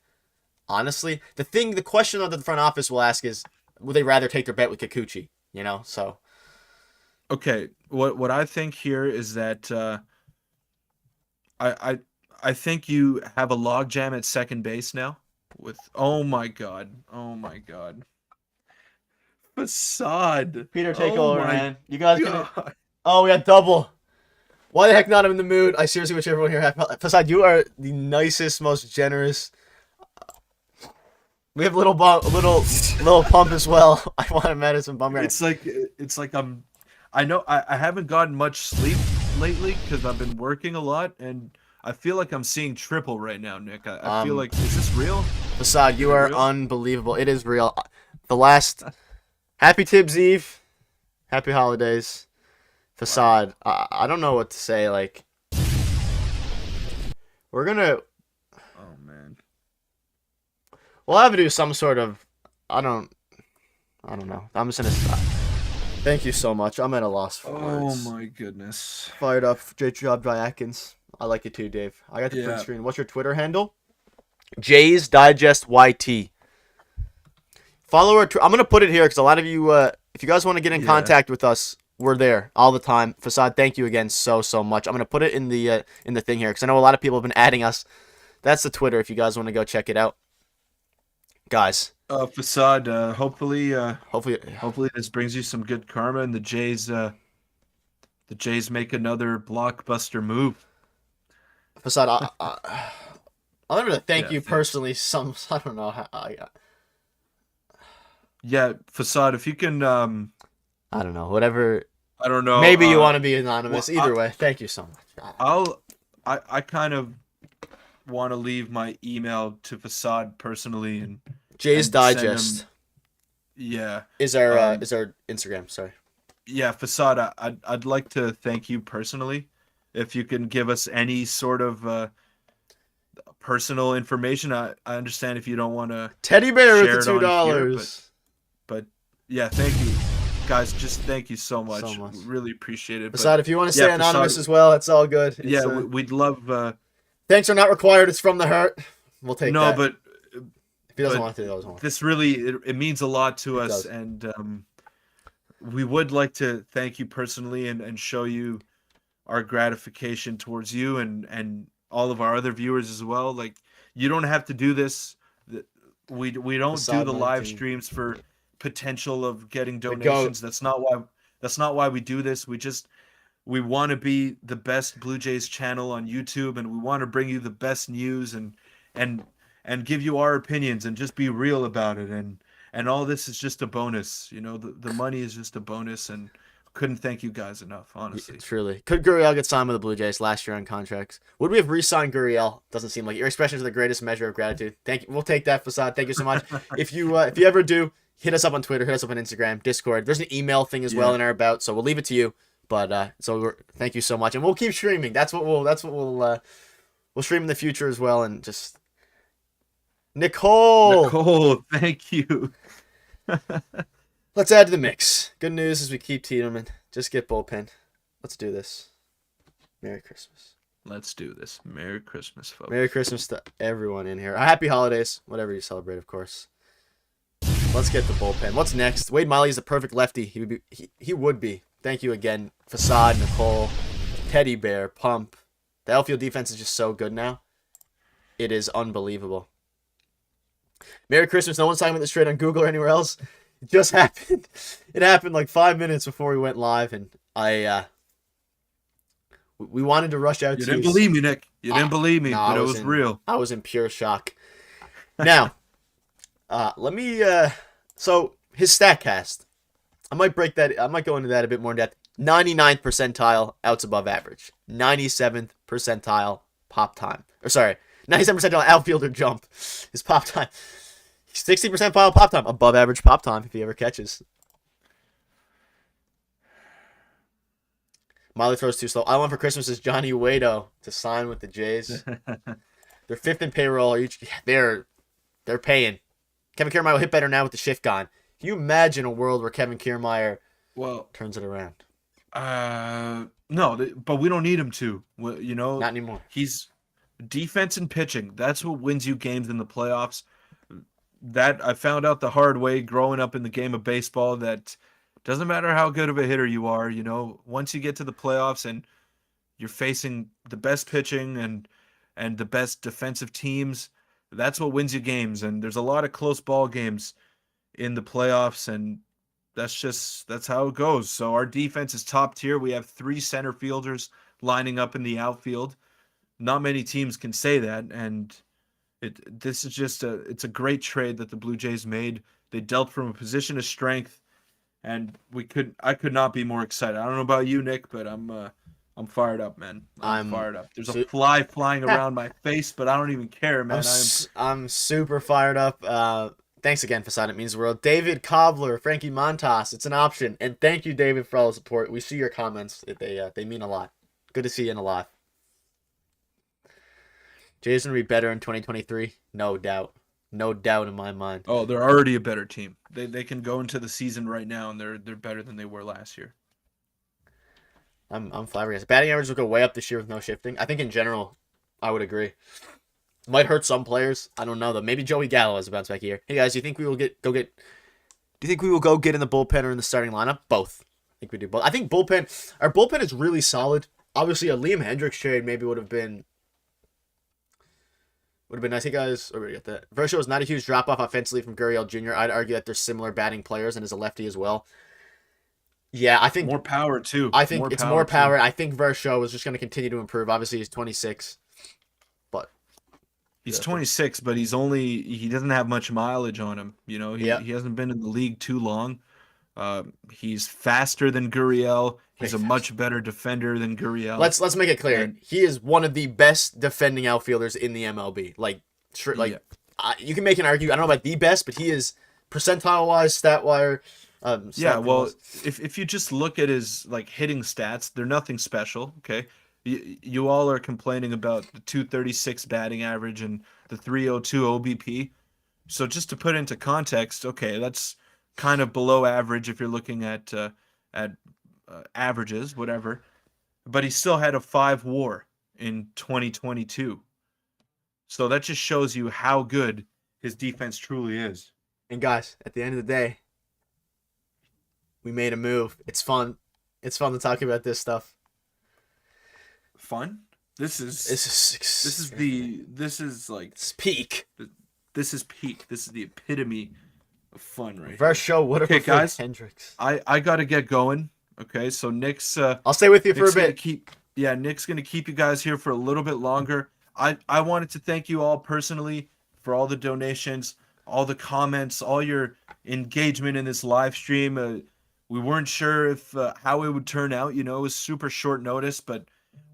honestly, the question that the front office will ask is, would they rather take their bet with Kikuchi? You know, so. Okay, what I think here is that I think you have a logjam at second base now. With oh my god, Facade. Peter, take over, man. You guys can. Oh, we got double. Why the heck not? I'm in the mood. I seriously wish everyone here had. Facade, you are the nicest, most generous. We have little pump as well. I want a medicine bum. It's like I know I haven't gotten much sleep lately because I've been working a lot, and I feel like I'm seeing triple right now, Nick. I feel like, is this real? Facade, you are unbelievable. It is real. The last Happy Tibbs Eve, Happy Holidays, Facade. I don't know what to say. Like, we're gonna. Oh man. We'll have to do some sort of. I don't know. I'm just gonna stop. Thank you so much. I'm at a loss for words. Oh my goodness. Fired up, Job Dry Atkins. I like it too, Dave. I got the print screen. What's your Twitter handle? Jays Digest YT. Follow our. I'm gonna put it here because a lot of you, if you guys want to get in contact with us, we're there all the time. Facade, thank you again so much. I'm gonna put it in the thing here because I know a lot of people have been adding us. That's the Twitter if you guys want to go check it out, guys. Facade. Hopefully this brings you some good karma, and the Jays make another blockbuster move. Facade, I'll never thank you personally. I don't know how. Yeah, Facade. If you can, I don't know. Whatever. I don't know. Maybe you want to be anonymous. Either way, thank you so much. I kind of want to leave my email to Facade personally and Jays Digest. Is our Instagram. Sorry. Yeah, Facade. I'd like to thank you personally. If you can give us any sort of personal information, I understand if you don't want to. Teddy bear with the $2. But yeah, thank you, guys. Just thank you so much. Really appreciate it. Facade, if you want to stay anonymous as well, it's all good. We'd love. Thanks are not required. It's from the heart. We'll take that. No, but if he doesn't want to, he doesn't want to. This really it means a lot to us, and we would like to thank you personally and show you our gratification towards you and all of our other viewers as well. Like, you don't have to do this. We don't do the live streams for potential of getting donations. That's not why we do this. We want to be the best Blue Jays channel on YouTube, and we want to bring you the best news and give you our opinions and just be real about it and and all this is just a bonus. You know, the money is just a bonus, and couldn't thank you guys enough, honestly. Truly. Could Gurriel get signed with the Blue Jays last year on contracts? Would we have re-signed Gurriel? Doesn't seem like it. Your expressions are the greatest measure of gratitude. Thank you. We'll take that, Facade. Thank you so much. If you ever do, hit us up on Twitter, hit us up on Instagram, Discord. There's an email thing as well in our about, so we'll leave it to you. But thank you so much, and we'll keep streaming. We'll stream in the future as well, and just Nicole, thank you. Let's add to the mix. Good news is we keep Tiedeman. Just get bullpen. Let's do this. Merry Christmas. Let's do this. Merry Christmas, folks. Merry Christmas to everyone in here. Happy holidays, whatever you celebrate, of course. Let's get the bullpen. What's next? Wade Miley is the perfect lefty. He would be. Thank you again, Facade, Nicole, Teddy Bear, Pump. The outfield defense is just so good now. It is unbelievable. Merry Christmas. No one's talking about this trade on Google or anywhere else. It just happened. It happened like 5 minutes before we went live, and we wanted to rush out. You didn't believe me, Nick. You didn't believe me, but it was real. I was in pure shock. Now, let me. So his StatCast, I might go into that a bit more in depth. 99th percentile outs above average. 97th percentile pop time. 97th percentile outfielder jump is pop time. 60% pop time, above average pop time if he ever catches. Miley throws too slow. All I want for Christmas is Johnny Cueto to sign with the Jays. They're 5th in payroll. They're paying. Kevin Kiermaier will hit better now with the shift gone. Can you imagine a world where Kevin Kiermaier turns it around? No, but we don't need him to. You know, not anymore. He's defense and pitching. That's what wins you games in the playoffs. That I found out the hard way growing up in the game of baseball, that doesn't matter how good of a hitter you are, you know, once you get to the playoffs and you're facing the best pitching and the best defensive teams, that's what wins you games. And there's a lot of close ball games in the playoffs, and that's how it goes. So our defense is top tier. We have 3 center fielders lining up in the outfield. Not many teams can say that, and it's a great trade that the Blue Jays made. They dealt from a position of strength, and I could not be more excited. I don't know about you, Nick, but I'm fired up, man. I'm fired up. There's a fly flying around my face, but I don't even care, man. I'm super fired up. Thanks again, Facade. It means the world. David Cobbler, Frankie Montas. It's an option, and thank you, David, for all the support. We see your comments. They mean a lot. Good to see you in alive. Jays gonna be better in 2023, no doubt. No doubt in my mind. Oh, they're already a better team. They can go into the season right now, and they're better than they were last year. I'm flabbergasted. Batting average will go way up this year with no shifting. I think in general, I would agree. Might hurt some players. I don't know though. Maybe Joey Gallo has a bounce back here. Hey guys, do you think we will Do you think we will go get in the bullpen or in the starting lineup? Both. I think we do both. I think our bullpen is really solid. Obviously, a Liam Hendricks trade maybe would have been nice. Hey guys, we get that. Varsho is not a huge drop off offensively from Gurriel Jr. I'd argue that they're similar batting players and is a lefty as well. Yeah, I think more power too. I think it's more power. I think Varsho is just going to continue to improve. Obviously, he's 26, but he's 26, but he doesn't have much mileage on him. You know, he hasn't been in the league too long. He's faster than Gurriel. He's a much better defender than Gurriel. Let's make it clear. He is one of the best defending outfielders in the MLB. You can make an argument. I don't know about the best, but he is percentile wise, stat wise. If you just look at his hitting stats, they're nothing special. Okay, you all are complaining about the 236 batting average and the 302 OBP. So just to put into context, okay, that's kind of below average if you're looking at averages, whatever. But he still had a 5 WAR in 2022. So that just shows you how good his defense truly is. And guys, at the end of the day, we made a move. It's fun. It's fun to talk about this stuff. Fun? This is peak. This is peak. This is the epitome of fun right First show, what okay, guys, Hendricks. I got to get going. Okay, so Nick's I'll stay with you for a bit. Nick's going to keep you guys here for a little bit longer. I wanted to thank you all personally for all the donations. all the comments, all your engagement in this live stream. We weren't sure if how it would turn out. It was super short notice, but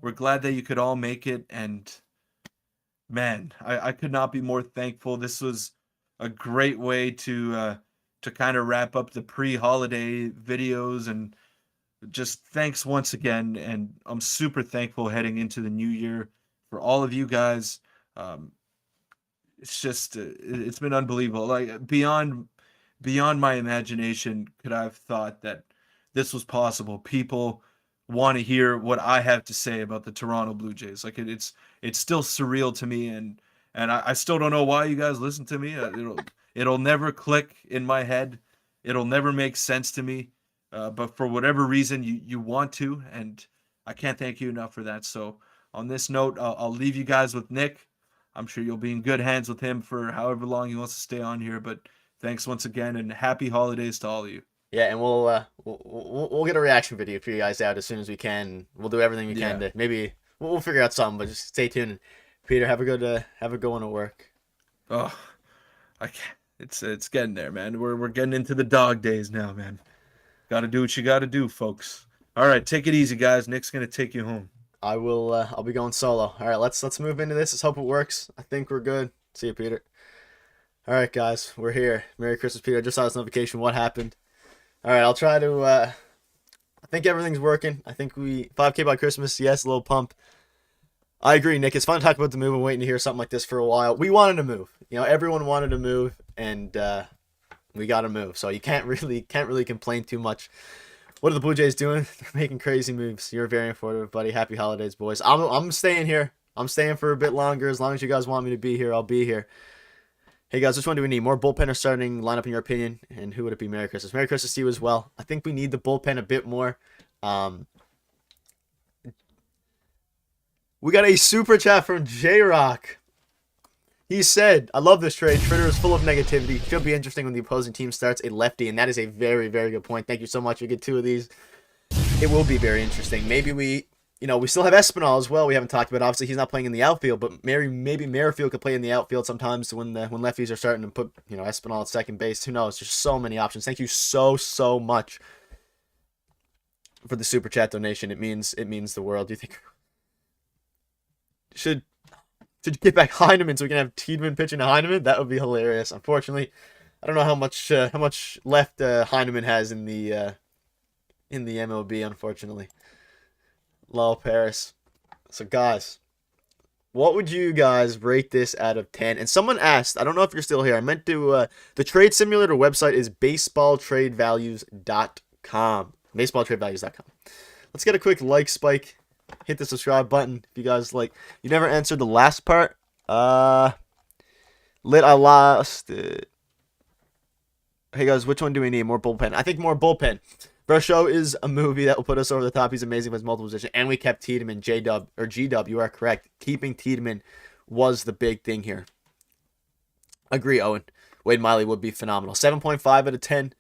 we're glad that you could all make it. And man, I could not be more thankful. This was a great way to kind of wrap up the pre-holiday videos, and just thanks once again. And I'm super thankful heading into the new year for all of you guys. It's just it's been unbelievable. Like beyond my imagination could I have thought that this was possible. People want to hear what I have to say about the Toronto Blue Jays. Like it's still surreal to me, and I still don't know why you guys listen to me. It'll never click in my head. It'll never make sense to me. But for whatever reason you want to, and I can't thank you enough for that. So on this note, I'll leave you guys with Nick. I'm sure you'll be in good hands with him for however long he wants to stay on here. But thanks once again, and happy holidays to all of you. Yeah, and we'll get a reaction video for you guys out as soon as we can. We'll do everything we can to maybe we'll figure out something, but just stay tuned. Peter, have a good one at work. Oh, I can't. It's getting there, man. We're getting into the dog days now, man. Got to do what you got to do, folks. All right, take it easy, guys. Nick's gonna take you home. I'll be going solo. All right, let's move into this. Let's hope it works. I think we're good. See you, Peter. All right, guys, we're here. Merry Christmas, Peter. I just saw this notification. What happened? All right, I'll try to. I think everything's working. I think 5K by Christmas. Yes, a little pump. I agree, Nick. It's fun to talk about the move. I'm waiting to hear something like this for a while. We wanted to move. Everyone wanted to move, and we got to move. So you can't really complain too much. What are the Blue Jays doing? They're making crazy moves. You're very informative, buddy. Happy holidays, boys. I'm staying here. I'm staying for a bit longer. As long as you guys want me to be here, I'll be here. Hey, guys, which one do we need? More bullpen or starting lineup in your opinion? And who would it be? Merry Christmas. Merry Christmas to you as well. I think we need the bullpen a bit more. We got a super chat from J-Rock. He said, I love this trade. Twitter is full of negativity. Should be interesting when the opposing team starts a lefty, and that is a very, very good point. Thank you so much. We get 2 of these. It will be very interesting. Maybe we still have Espinal as well. We haven't talked about. Obviously, he's not playing in the outfield, but maybe Merrifield could play in the outfield sometimes when lefties are starting to put Espinal at second base. Who knows? There's so many options. Thank you so much for the super chat donation. It means the world. Do you think should get back Heineman so we can have Tiedeman pitching to Heineman? That would be hilarious. Unfortunately, I don't know how much left Heineman has in the MLB. Unfortunately, Lol Paris. So guys, what would you guys rate this out of 10? And someone asked, I don't know if you're still here. I meant to the trade simulator website is baseballtradevalues.com. Baseballtradevalues.com. Let's get a quick like spike. Hit the subscribe button if you guys like. You never answered the last part. I lost it. Hey guys, which one do we need? More bullpen. I think more bullpen. Varsho is a movie that will put us over the top. He's amazing with his multiple position. And we kept Tiedeman, J-Dub, or G-Dub. You are correct. Keeping Tiedeman was the big thing here. Agree, Owen. Wade Miley would be phenomenal. 7.5 out of 10.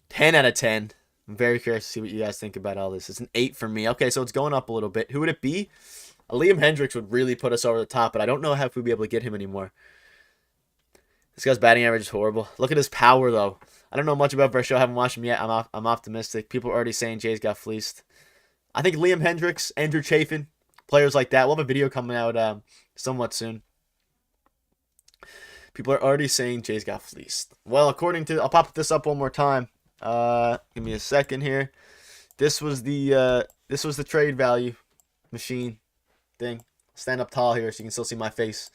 10 out of 10. I'm very curious to see what you guys think about all this. It's an 8 for me. Okay, so it's going up a little bit. Who would it be? Liam Hendricks would really put us over the top, but I don't know how if we'd be able to get him anymore. This guy's batting average is horrible. Look at his power, though. I don't know much about Varsho. I haven't watched him yet. I'm optimistic. People are already saying Jays got fleeced. I think Liam Hendricks, Andrew Chafin, players like that. We'll have a video coming out somewhat soon. People are already saying Jays got fleeced. Well, I'll pop this up one more time. Give me a second here. This was the trade value machine thing. Stand up tall here so you can still see my face.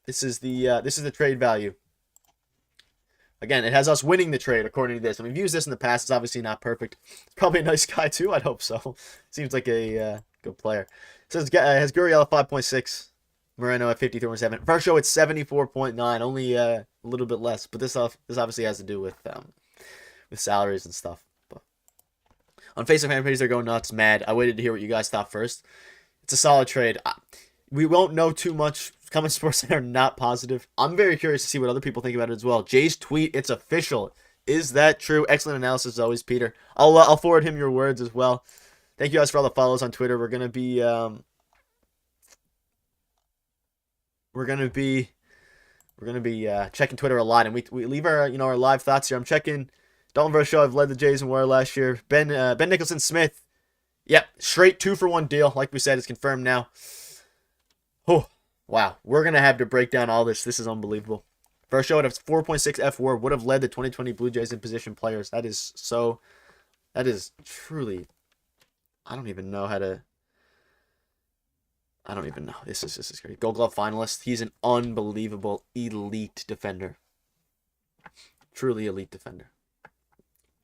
This is the trade value. Again, it has us winning the trade according to this. I mean, we've used this in the past. It's obviously not perfect. Probably a nice guy too. I'd hope so. Seems like a good player. It says has Gurriel at 5.6, Moreno at 53.7, Varsho at 74.9. Only a little bit less, but this obviously has to do with salaries and stuff. But on Facebook fan pages, they're going nuts, mad. I waited to hear what you guys thought first. It's a solid trade. We won't know too much. Comment Sports Center not positive. I'm very curious to see what other people think about it as well. Jay's tweet, it's official. Is that true? Excellent analysis as always, Peter. I'll forward him your words as well. Thank you guys for all the follows on Twitter. We're gonna be We're gonna be checking Twitter a lot, and we leave our our live thoughts here. I'm checking Daulton Varsho. I've led the Jays in WAR last year. Ben Nicholson Smith. Yep, straight 2-for-1 deal. Like we said, it's confirmed now. Oh, wow. We're gonna have to break down all this. This is unbelievable. Varsho at a 4.6 F WAR would have led the 2020 Blue Jays in position players. That is truly. I don't even know. This is great. Gold Glove finalist. He's an unbelievable elite defender. Truly elite defender.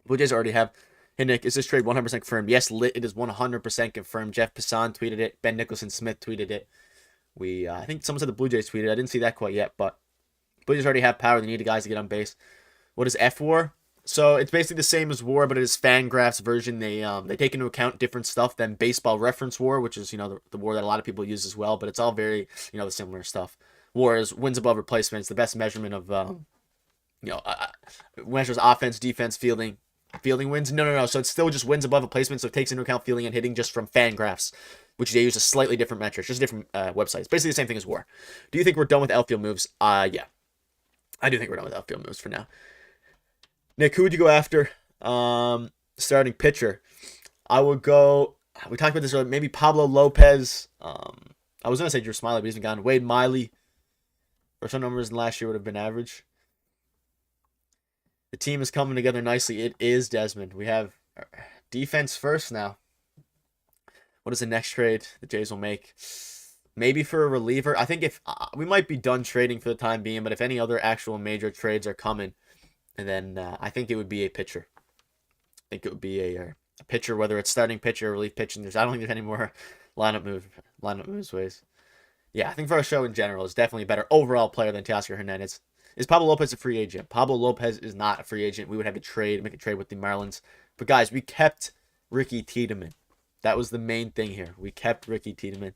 Blue Jays already have. Hey Nick, is this trade 100% confirmed? Yes, it is 100% confirmed. Jeff Passan tweeted it. Ben Nicholson Smith tweeted it. I think someone said the Blue Jays tweeted. I didn't see that quite yet, but Blue Jays already have power. They need the guys to get on base. What is F WAR? So it's basically the same as WAR, but it is Fangraphs version. They take into account different stuff than Baseball Reference WAR, which is the WAR that a lot of people use as well. But it's all very the similar stuff. WAR is wins above replacement. It's the best measurement of measures offense, defense, fielding wins. No. So it's still just wins above replacement. So it takes into account fielding and hitting just from Fangraphs, which they use a slightly different metric, just different websites. Basically the same thing as WAR. Do you think we're done with outfield moves? Yeah, I do think we're done with outfield moves for now. Nick, who would you go after? Starting pitcher. I would go. We talked about this earlier. Maybe Pablo Lopez. I was gonna say Drew Smiley, but he's been gone. Wade Miley. For some numbers in last year would have been average. The team is coming together nicely. It is Desmond. We have defense first now. What is the next trade the Jays will make? Maybe for a reliever. I think if we might be done trading for the time being, but if any other actual major trades are coming. And then I think it would be a pitcher. I think it would be a pitcher, whether it's starting pitcher or relief pitching. I don't think there's any more lineup moves ways. Yeah, I think Varsho in general is definitely a better overall player than Teoscar Hernandez. Is Pablo Lopez a free agent? Pablo Lopez is not a free agent. We would have to make a trade with the Marlins. But guys, we kept Ricky Tiedeman. That was the main thing here. We kept Ricky Tiedeman,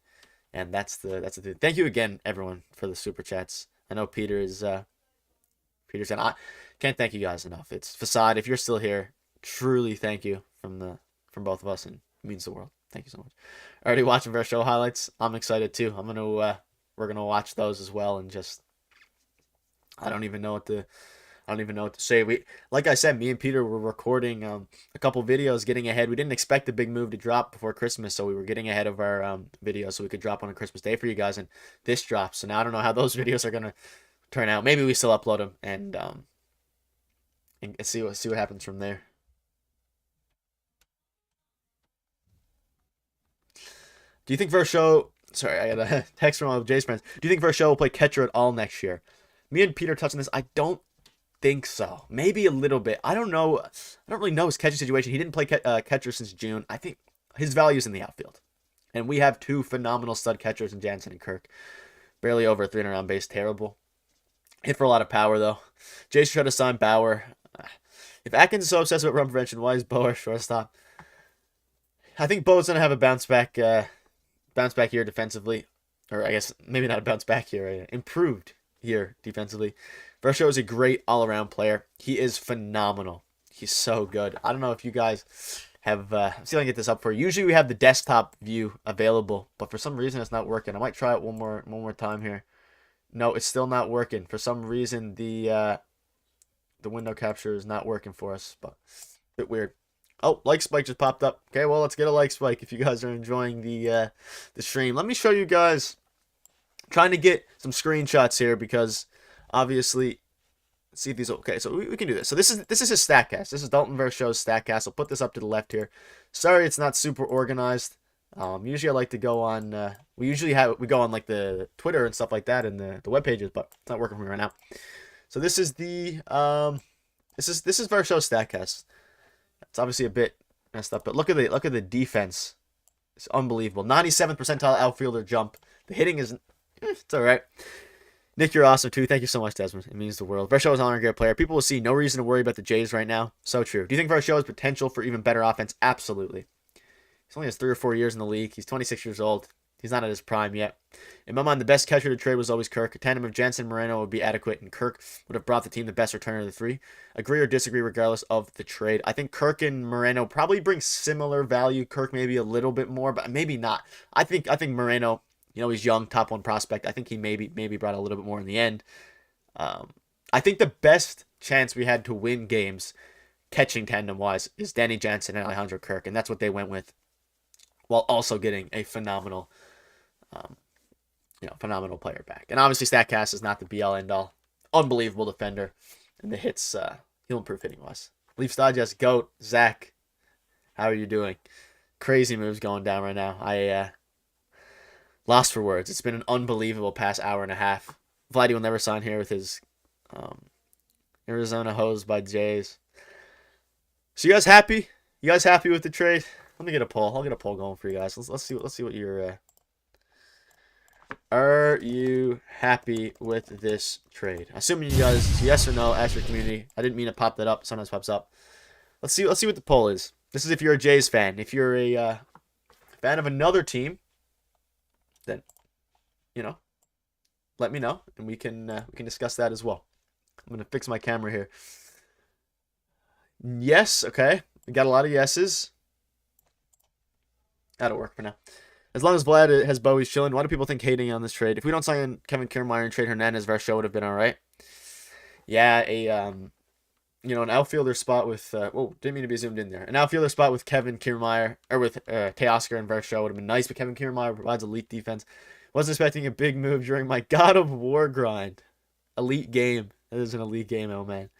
and that's the thing. Thank you again, everyone, for the super chats. I know Peter's and I can't thank you guys enough. It's Facade. If you're still here, truly thank you from both of us, and it means the world. Thank you so much. Already watching Varsho highlights. I'm excited too. We're gonna watch those as well, and just I don't even know what to say. Like I said, me and Peter were recording a couple videos, getting ahead. We didn't expect the big move to drop before Christmas, so we were getting ahead of our videos so we could drop on a Christmas day for you guys. And this drops, so now I don't know how those videos are gonna turn out. Maybe we still upload them and see what happens from there. Do you think Varsho? Sorry, I got a text from all of Jay's friends. Do you think Varsho will play catcher at all next year? Me and Peter touched on this. I don't think so. Maybe a little bit. I don't know. I don't really know his catcher situation. He didn't play catcher since June. I think his value's in the outfield, and we have two phenomenal stud catchers in Jansen and Kirk. Barely over 300 on base. Terrible. Hit for a lot of power though. Jays should try to sign Bauer. If Atkins is so obsessed with run prevention, why is Bo our shortstop? I think Bo's gonna have a bounce back year defensively, or I guess maybe not a bounce back year, improved year defensively. Varsho is a great all-around player. He is phenomenal. He's so good. I don't know if you guys have. See if I can get this up for you. Usually we have the desktop view available, but for some reason it's not working. I might try it one more time here. No, it's still not working. For some reason the window capture is not working for us, but a bit weird. Oh, like spike just popped up. Okay, well, let's get a like spike if you guys are enjoying the stream. Let me show you guys. I'm trying to get some screenshots here because obviously, let's see if these okay. So we can do this. So this is his StatCast. This is Daulton Varsho's StatCast. I'll put this up to the left here. Sorry, it's not super organized. Usually I like to go on. We go on like the Twitter and stuff like that and the web pages, but it's not working for me right now. So this is the this is Varsho's StatCast. It's obviously a bit messed up, but look at the defense. It's unbelievable. 97th percentile outfielder jump. The hitting is it's all right. Nick, you're awesome too. Thank you so much, Desmond. It means the world. Varsho is an great player. People will see no reason to worry about the Jays right now. So true. Do you think Varsho has potential for even better offense? Absolutely. He only has 3 or 4 years in the league. He's 26 years old. He's not at his prime yet. In my mind, the best catcher to trade was always Kirk. A tandem of Jansen and Moreno would be adequate, and Kirk would have brought the team the best return of the three. Agree or disagree regardless of the trade. I think Kirk and Moreno probably bring similar value. Kirk maybe a little bit more, but maybe not. I think Moreno, he's young, top 1 prospect. I think he maybe brought a little bit more in the end. I think the best chance we had to win games, catching tandem-wise, is Danny Jansen and Alejandro Kirk, and that's what they went with, while also getting a phenomenal, phenomenal player back. And obviously, StatCast is not the be-all, end-all. Unbelievable defender, and the hits, he'll improve hitting-wise. Leafs Digest, GOAT, Zach, how are you doing? Crazy moves going down right now. I lost for words. It's been an unbelievable past hour and a half. Vladdy will never sign here with his Arizona hose by Jays. So you guys happy? You guys happy with the trade? Let me get a poll. I'll get a poll going for you guys. Let's see what you're. Are you happy with this trade? Assuming you guys yes or no. Ask your community. I didn't mean to pop that up. Sometimes pops up. Let's see what the poll is. This is if you're a Jays fan. If you're a fan of another team, then let me know and we can discuss that as well. I'm gonna fix my camera here. Yes, okay. We got a lot of yeses. That'll work for now. As long as Vlad has Bowie's chilling, why do people think hating on this trade? If we don't sign Kevin Kiermaier and trade Hernandez, Varsho would have been all right. Yeah, an outfielder spot with didn't mean to be zoomed in there. An outfielder spot with Kevin Kiermaier or with Teoscar and Varsho would have been nice, but Kevin Kiermaier provides elite defense. Wasn't expecting a big move during my God of War grind. Elite game. It is an elite game, oh man.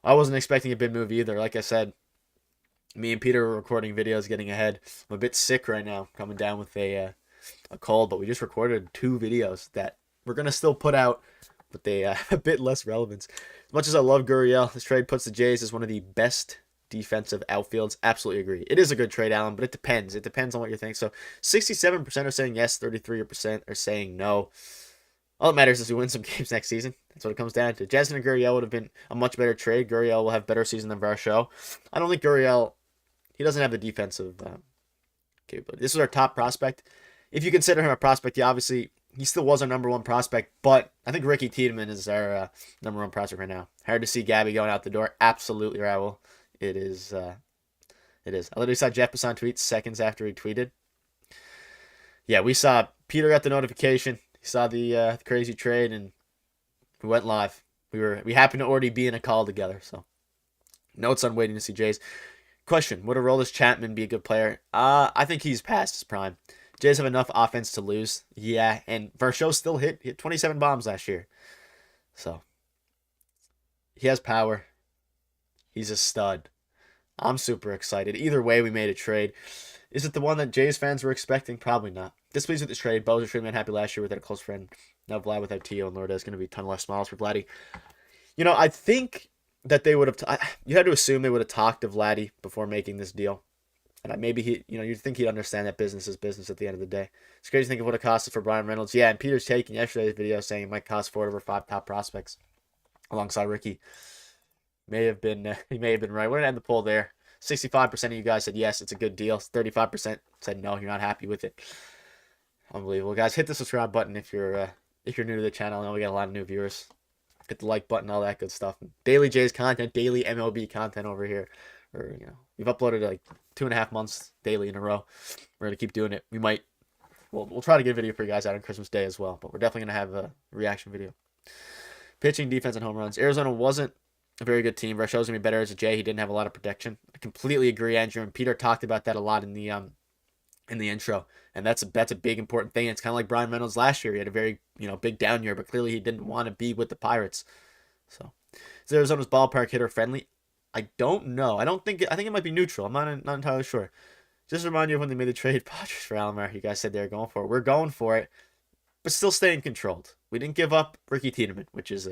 I wasn't expecting a big move either. Like I said, me and Peter were recording videos getting ahead. I'm a bit sick right now, coming down with a cold, but we just recorded 2 videos that we're going to still put out, but they a bit less relevance. As much as I love Gurriel, this trade puts the Jays as one of the best defensive outfields. Absolutely agree. It is a good trade, Alan, but it depends. It depends on what you think. So 67% are saying yes, 33% are saying no. All that matters is we win some games next season. That's what it comes down to. Jansen and Gurriel would have been a much better trade. Gurriel will have better season than Varsho. I don't think Gurriel, he doesn't have the defensive capability. This is our top prospect. If you consider him a prospect, he still was our number 1 prospect, but I think Ricky Tiedeman is our number 1 prospect right now. Hard to see Gabby going out the door. Absolutely, Raul. It is. It is. I literally saw Jeff Passan tweet seconds after he tweeted. Yeah, we saw Peter got the notification. He saw the crazy trade, and we went live. We happened to already be in a call together, so notes on waiting to see Jays. Question: would Aroldis Chapman be a good player? I think he's past his prime. Jays have enough offense to lose. Yeah, and Varsho still hit 27 bombs last year, so he has power. He's a stud. I'm super excited. Either way, we made a trade. Is it the one that Jays fans were expecting? Probably not. Displeased with this trade. Bo's extremely unhappy last year without a close friend. Now Vlad without Tio and Lourdes is going to be a ton less smiles for Vladdy. I think that they would have... you had to assume they would have talked to Vladdy before making this deal. And maybe you'd think he'd understand that business is business at the end of the day. It's crazy to think of what it cost for Brian Reynolds. Yeah, and Peter's taking yesterday's video saying it might cost 4 over 5 top prospects alongside Ricky. He may have been right. We're going to end the poll there. 65% of you guys said yes, it's a good deal. 35% said no, you're not happy with it. Unbelievable, guys. Hit the subscribe button if you're new to the channel. I know we got a lot of new viewers. Hit the like button, all that good stuff. Daily Jays content, daily MLB content over here. We've uploaded like 2.5 months daily in a row. We're gonna keep doing it. We'll try to get a video for you guys out on Christmas Day as well. But we're definitely gonna have a reaction video. Pitching, defense, and home runs. Arizona wasn't a very good team. Varsho's gonna be better as a J. He didn't have a lot of protection. I completely agree, Andrew. And Peter talked about that a lot in the intro. And that's a big important thing. It's kind of like Brian Reynolds last year. He had a very big down year, but clearly he didn't want to be with the Pirates. So is Arizona's ballpark hitter friendly? I don't know. I think it might be neutral. I'm not entirely sure. Just remind you of when they made the trade Padres for Alomar. You guys said they were going for it. We're going for it, but still staying controlled. We didn't give up Ricky Tiedeman, which is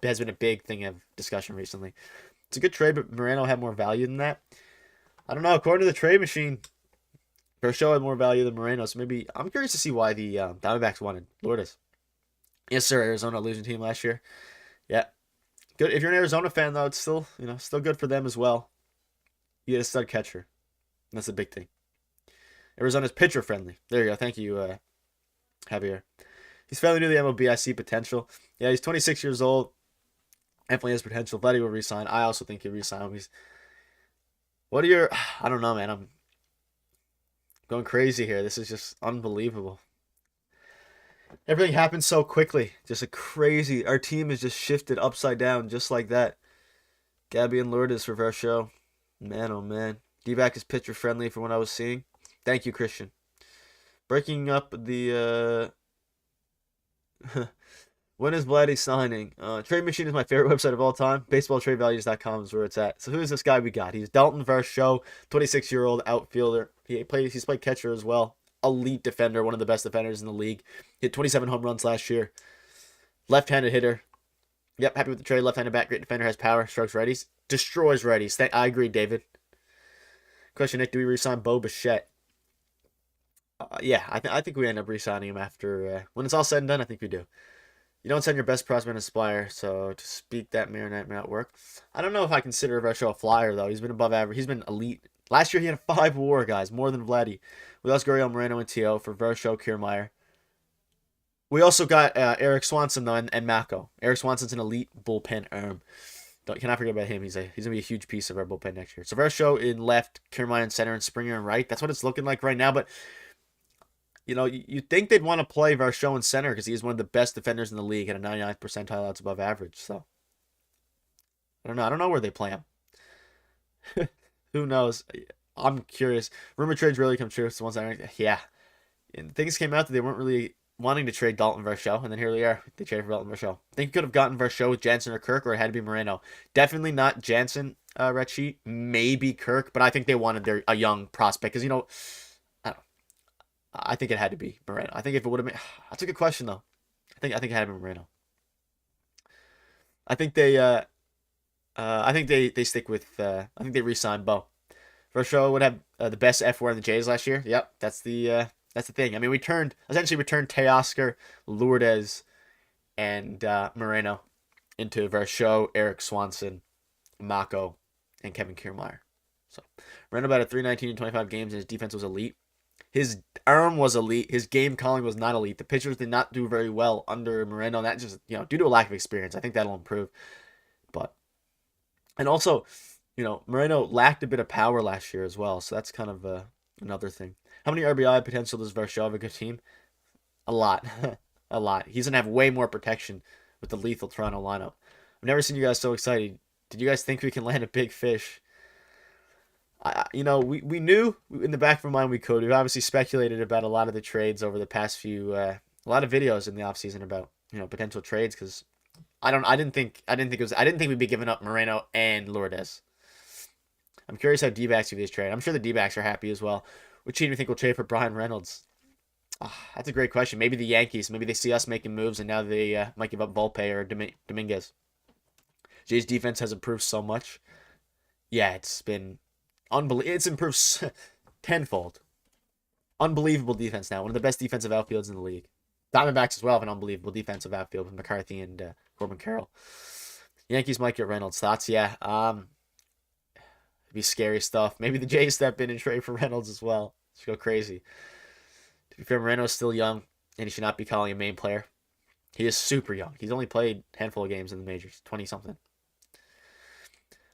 has been a big thing of discussion recently. It's a good trade, but Moreno had more value than that. I don't know. According to the trade machine, Varsho had more value than Moreno, so maybe I'm curious to see why the Diamondbacks wanted Lourdes. Yes, sir. Arizona losing team last year. Yeah, good. If you're an Arizona fan, though, it's still still good for them as well. You get a stud catcher. That's a big thing. Arizona's pitcher friendly. There you go. Thank you, Javier. He's fairly new to the MLB. I see potential. Yeah, he's 26 years old. Definitely has potential. Vladdy will resign. I also think he'll resign him. What are your... I don't know, man. I'm going crazy here. This is just unbelievable. Everything happened so quickly. Just a crazy. Our team is just shifted upside down just like that. Gabby and Lourdes for Varsho. Man, oh man. D-back is pitcher friendly from what I was seeing. Thank you, Christian. Breaking up the when is Vladdy signing? Trade Machine is my favorite website of all time. BaseballTradeValues.com is where it's at. So who's this guy we got? He's Daulton Varsho, 26-year-old outfielder. He's played catcher as well. Elite defender, one of the best defenders in the league. He hit 27 home runs last year. Left-handed hitter. Yep, happy with the trade. Left-handed bat, great defender, has power, strokes righties, destroys righties. I agree, David. Question, Nick, do we re-sign Bo Bichette? Yeah, I think we end up re-signing him after when it's all said and done. I think we do. You don't send your best prospect a flyer, so to speak that may or may not work. I don't know if I consider Varsho a flyer, though. He's been above average. He's been elite. Last year, he had a 5 WAR, guys, more than Vladdy. We lost Gabriel Moreno and T.O. for Varsho, Kiermaier. We also got Eric Swanson, though, and Mako. Eric Swanson's an elite bullpen arm. Cannot forget about him. He's going to be a huge piece of our bullpen next year. So Varsho in left, Kiermaier in center, and Springer in right. That's what it's looking like right now, but you know, you'd think they'd want to play Varsho in center because he's one of the best defenders in the league at a 99th percentile outs above average. So, I don't know. I don't know where they play him. Who knows? I'm curious. Rumor trades really come true. So yeah. And things came out that they weren't really wanting to trade Daulton Varsho, and then here they are. They traded for Daulton Varsho. I think you could have gotten Varsho with Jansen or Kirk, or it had to be Moreno. Definitely not Jansen, Retchie. Maybe Kirk, but I think they wanted a young prospect because, you know, I think it had to be Moreno. I think if it would have been, that's a good question though. I think it had to be Moreno. I think they stick with. I think they re-sign Bo. Varsho would have the best F4 in the Jays last year. Yep, that's the thing. I mean, we essentially turned Teoscar, Lourdes, and Moreno into Varsho, Eric Swanson, Mako, and Kevin Kiermaier. So Moreno about a 319 in 25 games, and his defense was elite. His arm was elite. His game calling was not elite. The pitchers did not do very well under Moreno. And that just, you know, due to a lack of experience. I think that'll improve. And also, you know, Moreno lacked a bit of power last year as well. So that's kind of another thing. How many RBI potential does Varsho have a good team? A lot. A lot. He's going to have way more protection with the lethal Toronto lineup. I've never seen you guys so excited. Did you guys think we can land a big fish? You know, we knew in the back of our mind we could. We've obviously speculated about a lot of the trades over the past few, a lot of videos in the offseason about, you know, potential trades because I didn't think we'd be giving up Moreno and Lourdes. I'm curious how D-backs view this trade. I'm sure the D-backs are happy as well. Which team do you think will trade for Brian Reynolds? That's a great question. Maybe the Yankees. Maybe they see us making moves and now they might give up Volpe or Dominguez. Jay's defense has improved so much. Yeah, it's been unbelievable. It's improved tenfold. Unbelievable defense now. One of the best defensive outfields in the league. Diamondbacks as well have an unbelievable defensive outfield with McCarthy and Corbin Carroll. Yankees might get Reynolds. Thoughts? Yeah. It'd be scary stuff. Maybe the Jays step in and trade for Reynolds as well. Let's go crazy. To be fair, Moreno's still young, and he should not be calling a main player. He is super young. He's only played a handful of games in the majors, 20-something.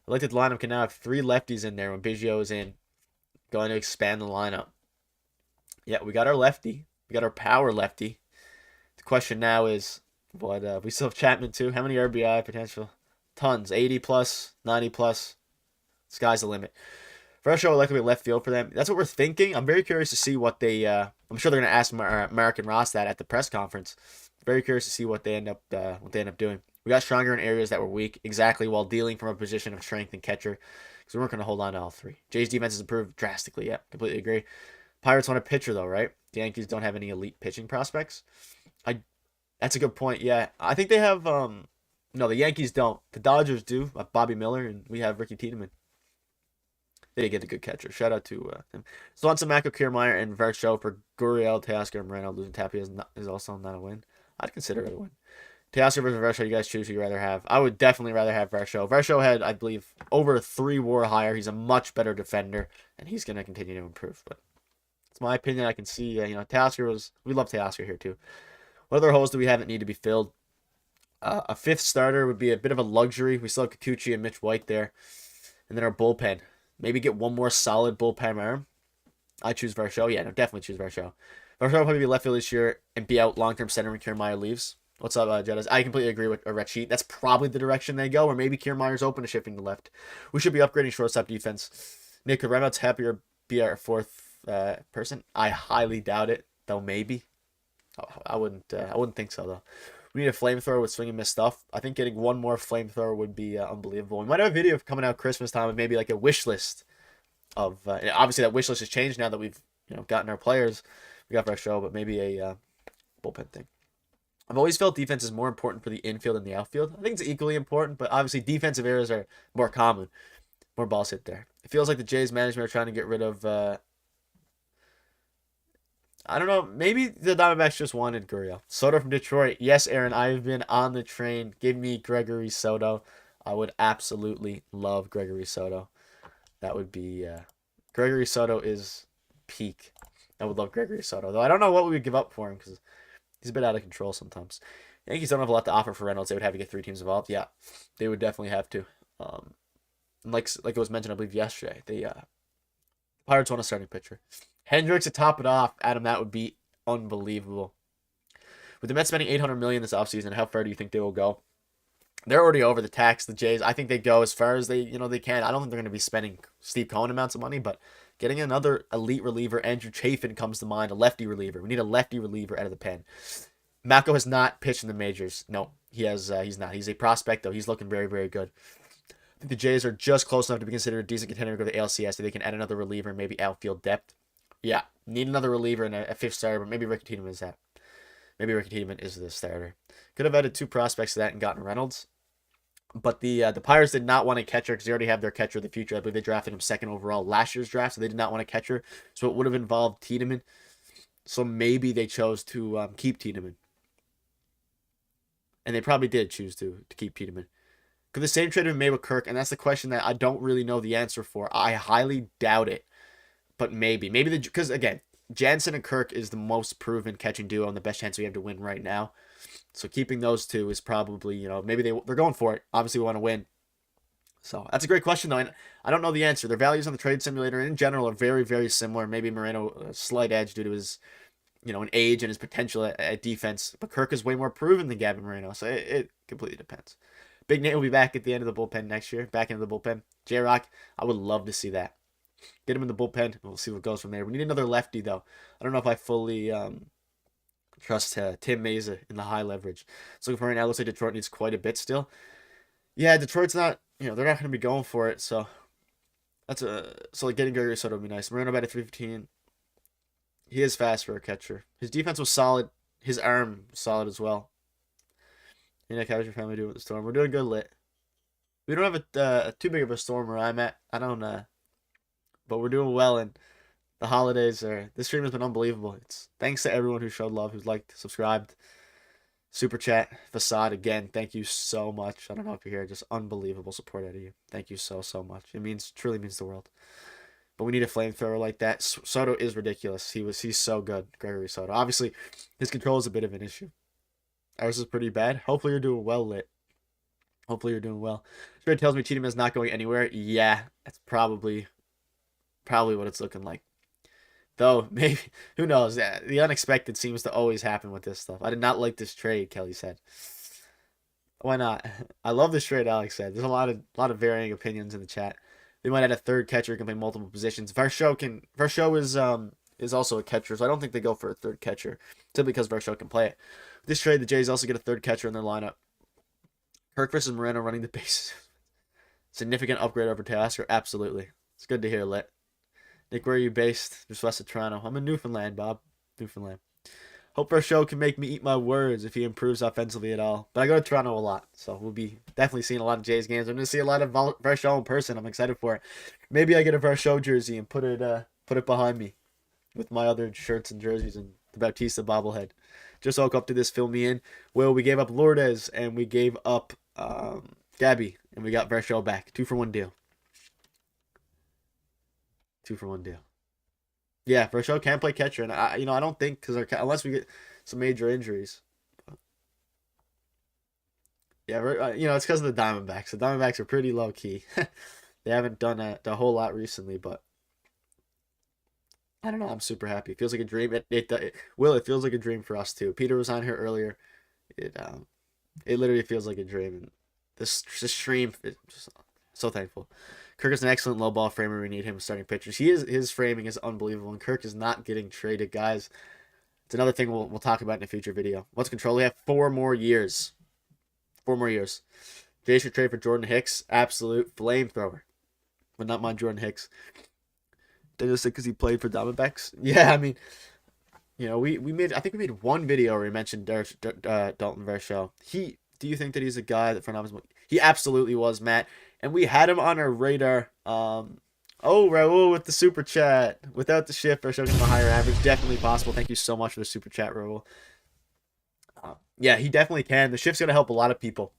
I looked at the lineup can now have 3 lefties in there when Biggio is in. Going to expand the lineup. Yeah, we got our lefty. We got our power lefty. The question now is, what we still have Chapman too. How many RBI potential? Tons. 80 plus, 90 plus. Sky's the limit. Varsho will likely be left field for them. That's what we're thinking. I'm very curious to see what they. I'm sure they're going to ask Mark and Ross that at the press conference. Very curious to see what they end up doing. We got stronger in areas that were weak, exactly, while dealing from a position of strength and catcher, because we weren't going to hold on to all 3. Jay's defense has improved drastically. Yeah, completely agree. Pirates want a pitcher though, right? The Yankees don't have any elite pitching prospects. That's a good point. Yeah, I think they have. No, the Yankees don't. The Dodgers do. Bobby Miller, and we have Ricky Tiedeman. They did get a good catcher. Shout out to him. Swanson, Mako, Kiermaier, and Varsho for Gurriel, Teoscar, and Moreno. Losing Tapia is also not a win. I'd consider it a win. Teoscar versus Varsho, you guys choose who you rather have. I would definitely rather have Varsho. Varsho had, I believe, over 3 WAR higher. He's a much better defender, and he's going to continue to improve. But it's my opinion. I can see, Teoscar was. We love Teoscar here too. What other holes do we have that need to be filled? A 5th starter would be a bit of a luxury. We still have Kikuchi and Mitch White there, and then our bullpen. Maybe get one more solid bullpen arm. I choose Varsho. Yeah, no, definitely choose Varsho. Varsho will probably be left field this year and be out long-term center when Kiermaier leaves. What's up, Jeddas? I completely agree with Red Sheet. That's probably the direction they go, or maybe Kiermaier's open to shifting to left. We should be upgrading shortstop defense. Nick, could Reynolds happier be our fourth person? I highly doubt it, though. Maybe. I wouldn't think so though. We need a flamethrower with swing and miss stuff. I think getting one more flamethrower would be unbelievable. We might have a video coming out Christmas time of maybe like a wish list of. Obviously, that wish list has changed now that we've gotten our players. We got our show, but maybe a bullpen thing. I've always felt defense is more important for the infield than the outfield. I think it's equally important, but obviously defensive errors are more common. More balls hit there. It feels like the Jays management are trying to get rid of. I don't know. Maybe the Diamondbacks just wanted Gurriel. Soto from Detroit. Yes, Aaron, I've been on the train. Give me Gregory Soto. I would absolutely love Gregory Soto. That would be. Gregory Soto is peak. I would love Gregory Soto, though I don't know what we would give up for him because he's a bit out of control sometimes. Yankees don't have a lot to offer for Reynolds. They would have to get 3 teams involved. Yeah, they would definitely have to. Like it was mentioned, I believe, yesterday, the Pirates want a starting pitcher. Hendricks to top it off, Adam, that would be unbelievable. With the Mets spending $800 million this offseason, how far do you think they will go? They're already over the tax, the Jays. I think they go as far as they can. I don't think they're going to be spending Steve Cohen amounts of money, but getting another elite reliever, Andrew Chafin comes to mind, a lefty reliever. We need a lefty reliever out of the pen. Mako has not pitched in the majors. No, he's not. He's a prospect, though. He's looking very, very good. I think the Jays are just close enough to be considered a decent contender to go to the ALCS so they can add another reliever and maybe outfield depth. Yeah, need another reliever and a 5th starter, but maybe Ricky Tiedeman is that. Maybe Ricky Tiedeman is the starter. Could have added 2 prospects to that and gotten Reynolds. But the Pirates did not want a catcher because they already have their catcher of the future. I believe they drafted him 2nd overall last year's draft, so they did not want a catcher. So it would have involved Tiedeman. So maybe they chose to keep Tiedeman. And they probably did choose to keep Tiedeman. Could the same trade have been made with Kirk? And that's the question that I don't really know the answer for. I highly doubt it. But maybe. Because, again, Jansen and Kirk is the most proven catching duo and the best chance we have to win right now. So keeping those 2 is probably, maybe they're going for it. Obviously, we want to win. So that's a great question, though. And I don't know the answer. Their values on the trade simulator in general are very, very similar. Maybe Moreno a slight edge due to his, an age and his potential at defense. But Kirk is way more proven than Gavin Moreno. So it completely depends. Big Nate will be back at the end of the bullpen next year. Back into the bullpen. J-Rock, I would love to see that. Get him in the bullpen. And we'll see what goes from there. We need another lefty, though. I don't know if I fully trust Tim Meza in the high leverage. So for right now, it looks like Detroit needs quite a bit still. Yeah, Detroit's not, they're not going to be going for it. So like getting Gregory Soto would be nice. Moreno batted 315. He is fast for a catcher. His defense was solid. His arm was solid as well. Hey Nick, how's your family doing with the storm? We're doing good, lit. We don't have a too big of a storm where I'm at. I don't but we're doing well, and the holidays this stream has been unbelievable. It's thanks to everyone who showed love, who's liked, subscribed, super chat, facade again. Thank you so much. I don't know if you're here, just unbelievable support out of you. Thank you so much. It truly means the world. But we need a flamethrower like that. Soto is ridiculous. He's so good, Gregory Soto. Obviously, his control is a bit of an issue. Ours is pretty bad. Hopefully you're doing well, lit. Hopefully you're doing well. Spirit tells me Tiedeman is not going anywhere. Yeah, that's probably what it's looking like. Though, maybe, who knows? Yeah, the unexpected seems to always happen with this stuff. I did not like this trade, Kelly said. Why not? I love this trade, Alex said. There's a lot of varying opinions in the chat. They might add a 3rd catcher who can play multiple positions. Varsho is also a catcher, so I don't think they go for a 3rd catcher, simply because Varsho can play it. This trade, the Jays also get a 3rd catcher in their lineup. Kirk versus Moreno running the bases. Significant upgrade over Teoscar, absolutely. It's good to hear, lit. Nick, where are you based? Just west of Toronto. I'm in Newfoundland, Bob. Newfoundland. Hope Varsho can make me eat my words if he improves offensively at all. But I go to Toronto a lot, so we'll be definitely seeing a lot of Jays games. I'm going to see a lot of Varsho in person. I'm excited for it. Maybe I get a Varsho jersey and put it behind me with my other shirts and jerseys and the Bautista bobblehead. Just woke up to this, fill me in. Well, we gave up Lourdes and we gave up Gabby, and we got Varsho back. 2-for-1 deal. 2-for-1 deal. Yeah, Varsho can play catcher, and I don't think unless we get some major injuries. Yeah, it's because of the Diamondbacks. The Diamondbacks are pretty low key. They haven't done a whole lot recently, but I don't know. I'm super happy. It feels like a dream. It feels like a dream for us too. Peter was on here earlier. It literally feels like a dream. And this stream, just so thankful. Kirk is an excellent low ball framer. We need him starting pitchers. His framing is unbelievable, and Kirk is not getting traded, guys. It's another thing we'll talk about in a future video. What's control? We have 4 more years. 4 more years. Jay should trade for Jordan Hicks. Absolute flamethrower. Would not mind Jordan Hicks. Daniel said because he played for Diamondbacks. Yeah, I mean, I think we made one video where we mentioned Daulton Varsho. Do you think that he's a guy that front office? He absolutely was, Matt. And we had him on our radar. Raul with the super chat. Without the shift, Varsho getting a higher average. Definitely possible. Thank you so much for the super chat, Raul. Yeah, he definitely can. The shift's going to help a lot of people.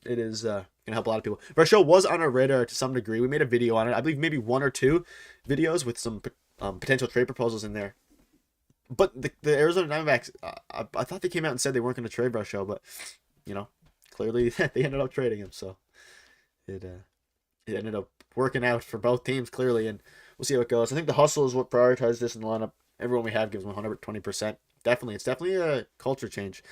It is going to help a lot of people. Varsho was on our radar to some degree. We made a video on it. I believe maybe 1 or 2 videos with some potential trade proposals in there. But the Arizona Diamondbacks, I thought they came out and said they weren't going to trade Varsho, but, clearly they ended up trading him. So it ended up working out for both teams, clearly, and we'll see how it goes. I think the hustle is what prioritizes this in the lineup. Everyone we have gives 120%. Definitely. It's definitely a culture change.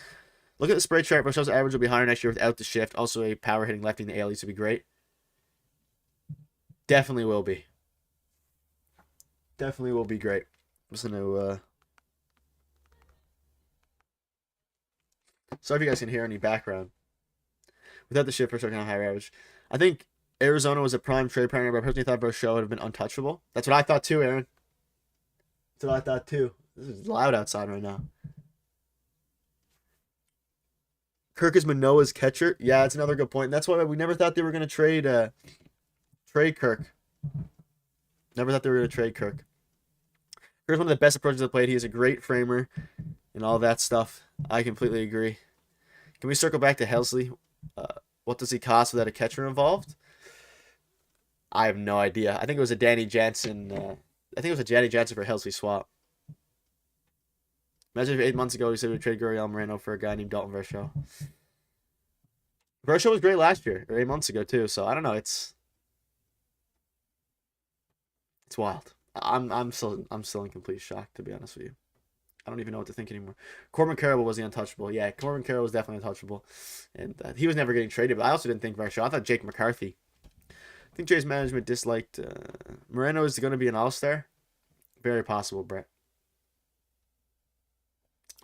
Look at the spray chart. Varsho's average will be higher next year without the shift. Also, a power hitting lefty in the AL East would be great. Definitely will be. Definitely will be great. I'm just going to... Sorry if you guys can hear any background. Without the shift, Varsho can have higher average. I think Arizona was a prime trade partner, but I personally thought Varsho would have been untouchable. That's what I thought too, Aaron. That's what I thought too. This is loud outside right now. Kirk is Manoah's catcher. Yeah, that's another good point. That's why we never thought they were going to trade Kirk. Never thought they were going to trade Kirk. Kirk's one of the best approaches to the plate. He is a great framer and all that stuff. I completely agree. Can we circle back to Helsley? What does he cost without a catcher involved? I have no idea. I think it was a Danny Jansen. I think it was a Danny Jansen for Helsley swap. Imagine if 8 months ago we said we'd trade Gabriel Moreno for a guy named Daulton Varsho. Varsho was great last year, or 8 months ago too. So I don't know. It's wild. I'm still in complete shock, to be honest with you. I don't even know what to think anymore. Corbin Carroll was the untouchable. Yeah, Corbin Carroll was definitely untouchable, and he was never getting traded. But I also didn't think Varsho. I thought Jake McCarthy. I think Jay's management disliked Moreno is going to be an all-star. Very possible, Brett.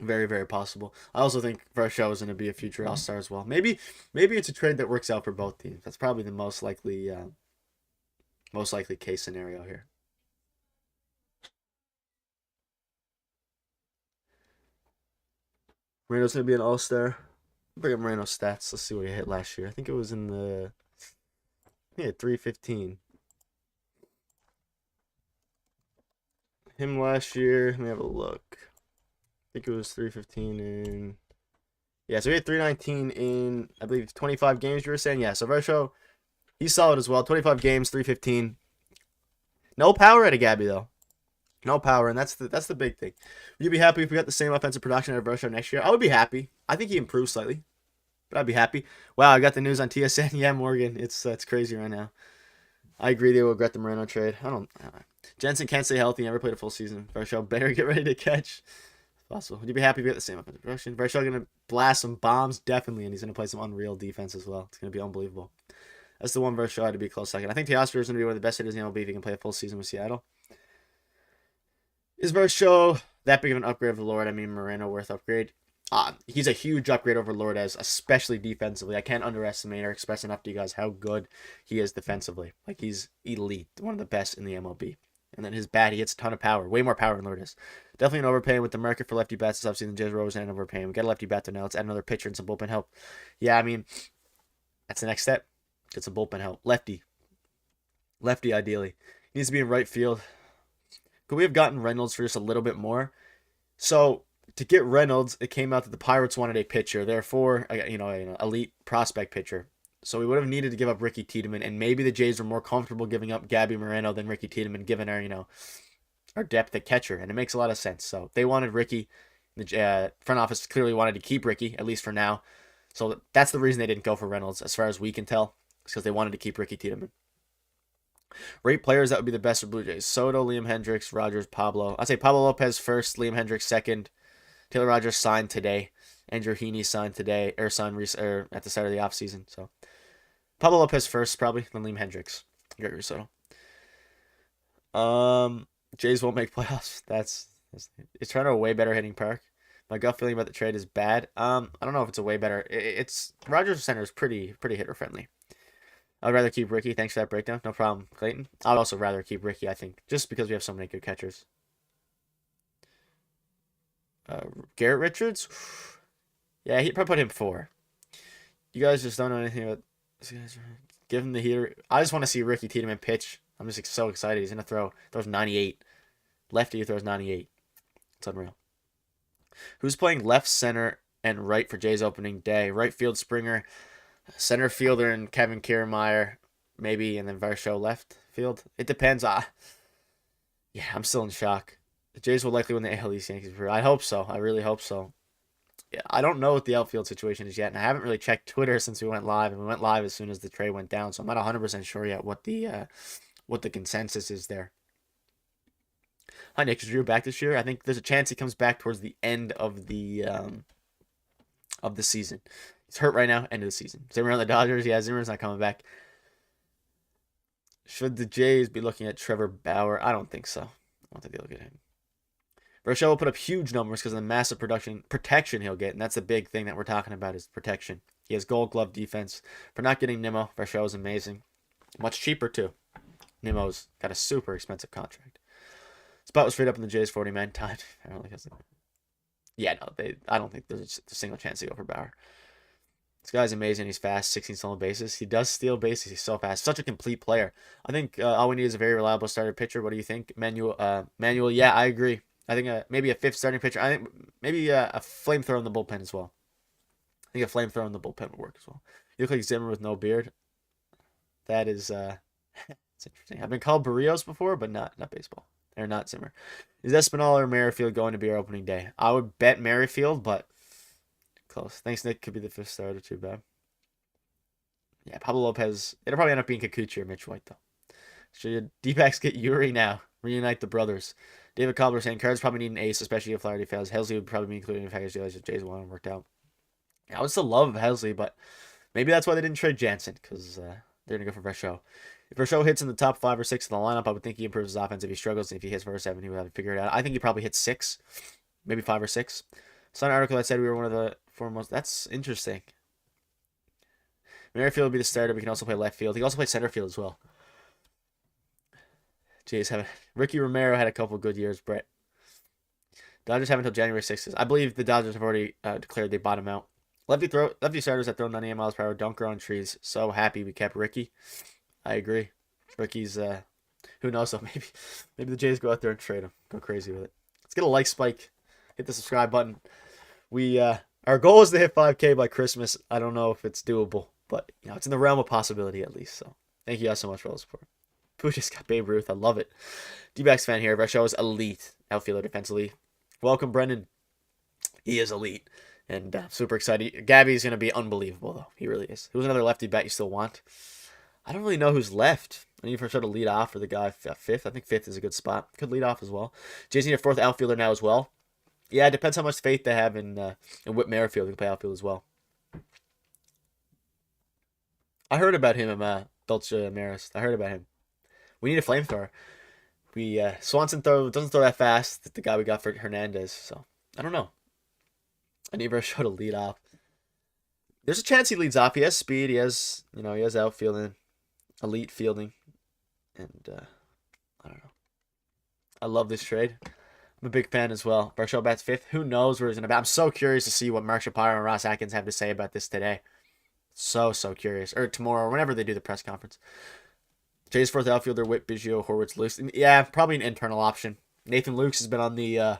Very, very possible. I also think Varsho is going to be a future all-star as well. Maybe it's a trade that works out for both teams. That's probably the most likely case scenario here. Moreno's going to be an all-star. Bring up Moreno's stats. Let's see what he hit last year. I think it was in the... He had 315. Him last year, let me have a look. I think it was 315 in... Yeah, so he had 319 in, I believe, 25 games, you were saying? Yeah, so Varsho, he's solid as well. 25 games, 315. No power out of Gabby, though. No power, and that's the big thing. Would you be happy if we got the same offensive production out of Varsho next year? I would be happy. I think he improved slightly, but I'd be happy. Wow, I got the news on TSN. Yeah, Morgan, it's crazy right now. I agree they will regret the Moreno trade. I don't know. Jensen can't stay healthy. Never played a full season. Varsho better get ready to catch. Possible. Would you be happy if we got the same offensive production? Varsho going to blast some bombs, definitely, and he's going to play some unreal defense as well. It's going to be unbelievable. That's the one Varsho had to be a close second. I think Teoscar is going to be one of the best hitters in the MLB if he can play a full season with Seattle. Is Varsho that big of an upgrade of the Lord? I mean, Moreno worth upgrade. He's a huge upgrade over Lourdes, especially defensively. I can't underestimate or express enough to you guys how good he is defensively. Like, he's elite, one of the best in the MLB. And then his bat, he hits a ton of power, way more power than Lourdes. Definitely an overpay with the market for lefty bats. This offseason, Jez Rose and an overpay. We got a lefty bat there now. Let's add another pitcher and some bullpen help. Yeah, I mean, that's the next step. Get some bullpen help. Lefty, ideally. He needs to be in right field. Could we have gotten Reynolds for just a little bit more? So, to get Reynolds, it came out that the Pirates wanted a pitcher. Therefore, an elite prospect pitcher. So we would have needed to give up Ricky Tiedeman, and maybe the Jays were more comfortable giving up Gabby Moreno than Ricky Tiedeman, given our depth at catcher, and it makes a lot of sense. So they wanted Ricky. The front office clearly wanted to keep Ricky, at least for now. So that's the reason they didn't go for Reynolds, as far as we can tell, because they wanted to keep Ricky Tiedeman. Rate players that would be the best for Blue Jays. Soto, Liam Hendricks, Rogers, Pablo. I'd say Pablo Lopez first, Liam Hendricks second. Taylor Rogers signed today. Andrew Heaney signed today, or signed at the start of the offseason. So Pablo Lopez first, probably, then Liam Hendricks. Gregory Soto. Jays won't make playoffs. It's trying to a way better hitting park. My gut feeling about the trade is bad. I don't know if it's a way better. It's Rogers Center is pretty hitter friendly. I'd rather keep Ricky. Thanks for that breakdown. No problem, Clayton. I'd also rather keep Ricky, I think, just because we have so many good catchers. Garrett Richards? Yeah, he'd probably put him 4. You guys just don't know anything about this guy's. Give him the heater. I just want to see Ricky Tiedeman pitch. I'm just so excited. He's going to throws 98. Lefty who throws 98. It's unreal. Who's playing left, center, and right for Jays opening day? Right field, Springer. Center fielder and Kevin Kiermaier, maybe, and then Varsho left field. It depends. Yeah, I'm still in shock. The Jays will likely win the AL East Yankees. I hope so. I really hope so. Yeah, I don't know what the outfield situation is yet, and I haven't really checked Twitter since we went live, and we went live as soon as the trade went down, so I'm not 100% sure yet what the consensus is there. Hi, Nick. Is Drew back this year? I think there's a chance he comes back towards the end of the season. He's hurt right now, end of the season. Zimmer on the Dodgers. Yeah, Zimmer's not coming back. Should the Jays be looking at Trevor Bauer? I don't think so. I don't think they look at him. Varsho will put up huge numbers because of the massive protection he'll get, and that's the big thing that we're talking about is protection. He has Gold Glove defense. For not getting Nimmo, Varsho is amazing. Much cheaper, too. Nimmo's got a super expensive contract. Spot was freed up in the Jays 40-man time. I don't think there's a single chance to go for Bauer. This guy's amazing. He's fast, 16 stolen bases. He does steal bases. He's so fast. Such a complete player. I think all we need is a very reliable starter pitcher. What do you think? Manuel, yeah, I agree. I think maybe a 5th starting pitcher. I think maybe a flamethrower in the bullpen as well. I think a flamethrower in the bullpen would work as well. You look like Zimmer with no beard. That is it's interesting. I've been called Barrios before, but not baseball. They're not Zimmer. Is Espinal or Merrifield going to be our opening day? I would bet Merrifield, but close. Thanks, Nick. Could be the 5th starter, too bad. Yeah, Pablo Lopez. It'll probably end up being Kikuchi or Mitch White, though. Should D-backs get Yuri now? Reunite the brothers. David Cobbler saying Cards probably need an ace, especially if Flaherty fails. Helsley would probably be included in the package deal if Jays want him worked out. Yeah, I would still love Helsley, but maybe that's why they didn't trade Jansen, because they're going to go for Varsho. If Varsho hits in the top 5 or 6 in the lineup, I would think he improves his offense. If he struggles, and if he hits 4 or 7, he would have to figure it out. I think he probably hits 6, maybe 5 or 6. Saw an article that said we were one of the foremost. That's interesting. Merrifield will be the starter, but he can also play left field. He can also play center field as well. Jays have Ricky Romero had a couple good years, Brett. Dodgers have until January 6th. I believe the Dodgers have already declared they bottom out. Lefty starters that throw 98 miles per hour dunker on trees. So happy we kept Ricky. I agree. Ricky's who knows though, maybe the Jays go out there and trade him. Go crazy with it. Let's get a like spike. Hit the subscribe button. We our goal is to hit 5K by Christmas. I don't know if it's doable, but it's in the realm of possibility at least. So thank you guys so much for all the support. Pooh just got Babe Ruth. I love it. D-backs fan here. Varsho is elite. Outfielder defensively. Welcome, Brendan. He is elite. And super excited. Gabby's going to be unbelievable, though. He really is. Who's another lefty bat you still want? I don't really know who's left. I need Varsho to lead off for the guy 5th. I think 5th is a good spot. Could lead off as well. Jays need a 4th outfielder now as well. Yeah, it depends how much faith they have in Whit Merrifield, who can play outfield as well. I heard about him in Dulce Maris. I heard about him. We need a flamethrower. Swanson doesn't throw that fast. The guy we got for Hernandez. So I don't know. I need Varsho to lead off. There's a chance he leads off. He has speed. He has outfielding, elite fielding, and I don't know. I love this trade. I'm a big fan as well. Varsho bats 5th. Who knows where he's going to bat? I'm so curious to see what Mark Shapiro and Ross Atkins have to say about this today. So curious. Or tomorrow, or whenever they do the press conference. Jays 4th outfielder, Whit, Biggio, Horwitz, Luce. Yeah, probably an internal option. Nathan Lukes has been on the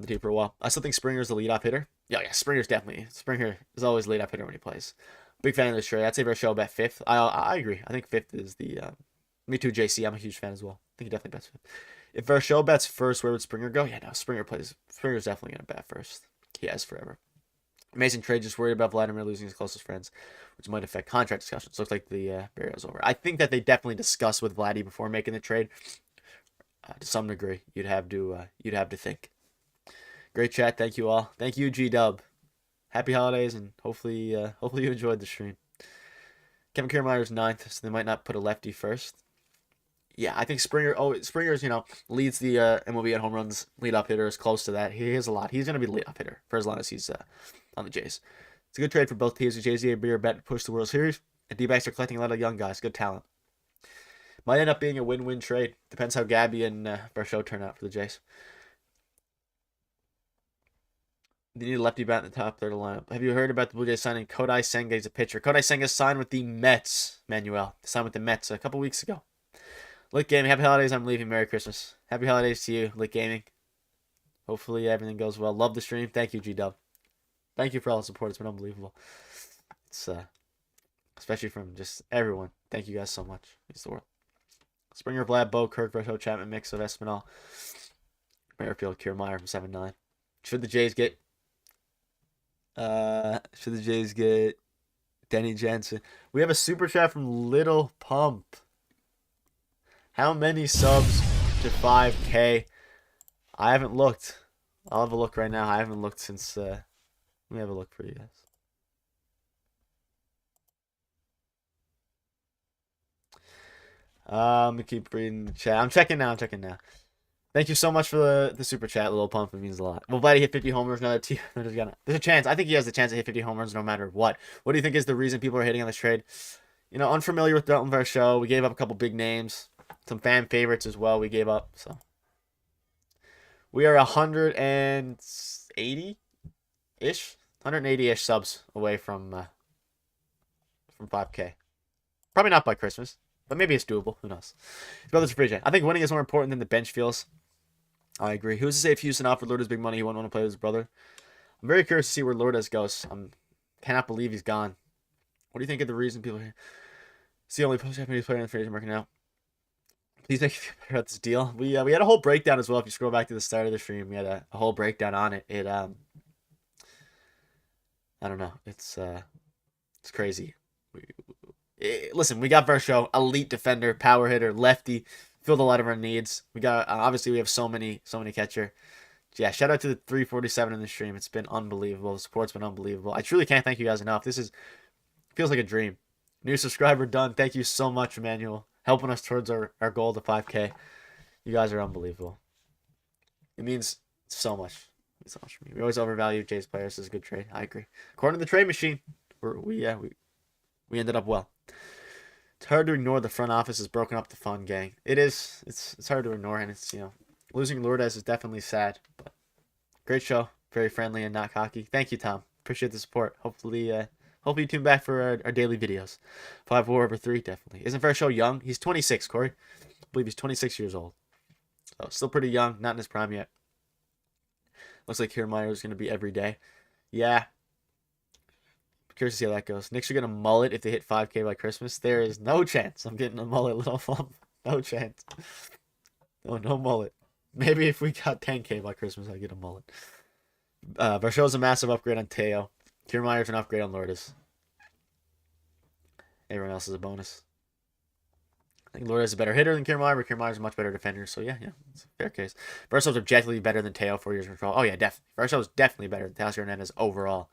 team for a while. I still think Springer's the leadoff hitter. Yeah, Springer is always leadoff hitter when he plays. Big fan of this trade. I'd say Varsho bet 5th. I agree. I think 5th is the me too, JC. I'm a huge fan as well. I think he definitely bets 5th. If Varsho bets 1st, where would Springer go? Yeah, no, Springer's definitely gonna bat 1st. He has forever. Amazing trade. Just worried about Vladimir losing his closest friends, which might affect contract discussions. Looks like the barrier's over. I think that they definitely discussed with Vladdy before making the trade. To some degree, you'd have to think. Great chat. Thank you all. Thank you, G-Dub. Happy holidays, and hopefully you enjoyed the stream. Kevin Kiermaier's 9th, so they might not put a lefty first. Yeah, I think Springer's, leads the MLB at home runs, leadoff hitter is close to that. He has a lot. He's going to be the leadoff hitter for as long as he's on the Jays. It's a good trade for both teams. The Jays need a bigger bet to push the World Series, and D-backs are collecting a lot of young guys, good talent. Might end up being a win-win trade. Depends how Gabby and Varsho turn out for the Jays. They need a lefty bat in the top third of the lineup. Have you heard about the Blue Jays signing Kodai Senga as a pitcher? Kodai Senga signed with the Mets, Manuel. Signed with the Mets a couple weeks ago. Lit Gaming, happy holidays. I'm leaving. Merry Christmas. Happy holidays to you, Lit Gaming. Hopefully everything goes well. Love the stream. Thank you, G-Dub. Thank you for all the support. It's been unbelievable. It's especially from just everyone. Thank you guys so much. It's the world. Springer, Vlad, Bo, Kirk, Varsho, Chapman, mix of Espinal, Merrifield, Kiermaier from 7-9. Should the Jays get Denny Jensen? We have a super chat from Little Pump. How many subs to 5K? I haven't looked. I'll have a look right now. I haven't looked since. Let me have a look for you guys. Let me keep reading the chat. I'm checking now. Thank you so much for the super chat, Little Pump. It means a lot. Will Vladdy hit 50 homers? There's a chance. I think he has the chance to hit 50 homers no matter what. What do you think is the reason people are hitting on this trade? Unfamiliar with Daulton Varsho. We gave up a couple big names. Some fan favorites as well we gave up. So we are 180-ish subs away from 5K. Probably not by Christmas, but maybe it's doable. Who knows? His brother's a free agent. I think winning is more important than the bench feels. I agree. Who's to say if Houston offered Lourdes big money, he wouldn't want to play with his brother? I'm very curious to see where Lourdes goes. I cannot believe he's gone. What do you think of the reason people here? It's the only post-Japanese player in the free agent market now. Please make you about this deal. We had a whole breakdown as well. If you scroll back to the start of the stream, we had a whole breakdown on it. I don't know. It's crazy. Listen, we got Varsho, elite defender, power hitter, lefty, filled a lot of our needs. We got obviously we have so many catcher. Yeah, shout out to the 347 in the stream. It's been unbelievable. The support's been unbelievable. I truly can't thank you guys enough. Feels like a dream. New subscriber done. Thank you so much, Emmanuel. Helping us towards our goal to 5K. You guys are unbelievable. It means so much. It means so much for me. We always overvalue Jays players. This is a good trade. I agree. According to the trade machine, we ended up well. It's hard to ignore the front office has broken up the fun gang. It is. It's hard to ignore, and it's losing Lourdes is definitely sad. But great show. Very friendly and not cocky. Thank you, Tom. Appreciate the support. Hopefully you tune back for our daily videos. 5-4/3, definitely. Isn't Varsho young? He's 26, Corey. I believe he's 26 years old. So still pretty young, not in his prime yet. Looks like Kiermaier is going to be every day. Yeah. Curious to see how that goes. Knicks are going to mullet if they hit 5K by Christmas. There is no chance I'm getting a mullet, Little Pump. No chance. No mullet. Maybe if we got 10K by Christmas, I'd get a mullet. Varsho's a massive upgrade on Teo. Kiermaier's an upgrade on Lourdes. Everyone else is a bonus. I think Lourdes is a better hitter than Kiermaier, but Kiermaier's a much better defender. So yeah, it's a fair case. Varsho's objectively better than Teo 4 years in control. Oh yeah, definitely. Varsho's definitely better than Teoscar Hernandez overall.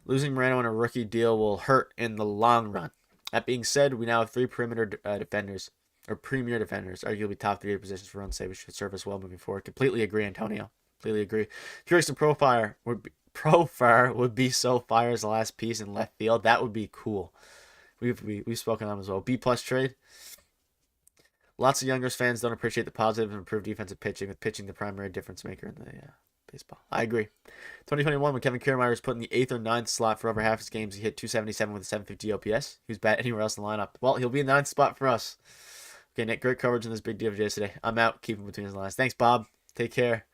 Losing Moreno in a rookie deal will hurt in the long run. That being said, we now have 3 perimeter defenders, or premier defenders, arguably top 3 positions for run save, which should serve us well moving forward. Completely agree, Antonio. Completely agree. Curious to Profire would be so fire as the last piece in left field. That would be cool. We've spoken on him as well. B+ trade. Lots of Youngers fans don't appreciate the positive and improved defensive pitching, with pitching the primary difference maker in the baseball. I agree. 2021, when Kevin Kiermaier was put in the 8th or 9th slot for over half his games, he hit 277 with a 750 OPS. He was bad anywhere else in the lineup. Well, he'll be in the 9th spot for us. Okay, Nick, great coverage on this big deal for Jays today. I'm out. Keep him between his lines. Thanks, Bob. Take care.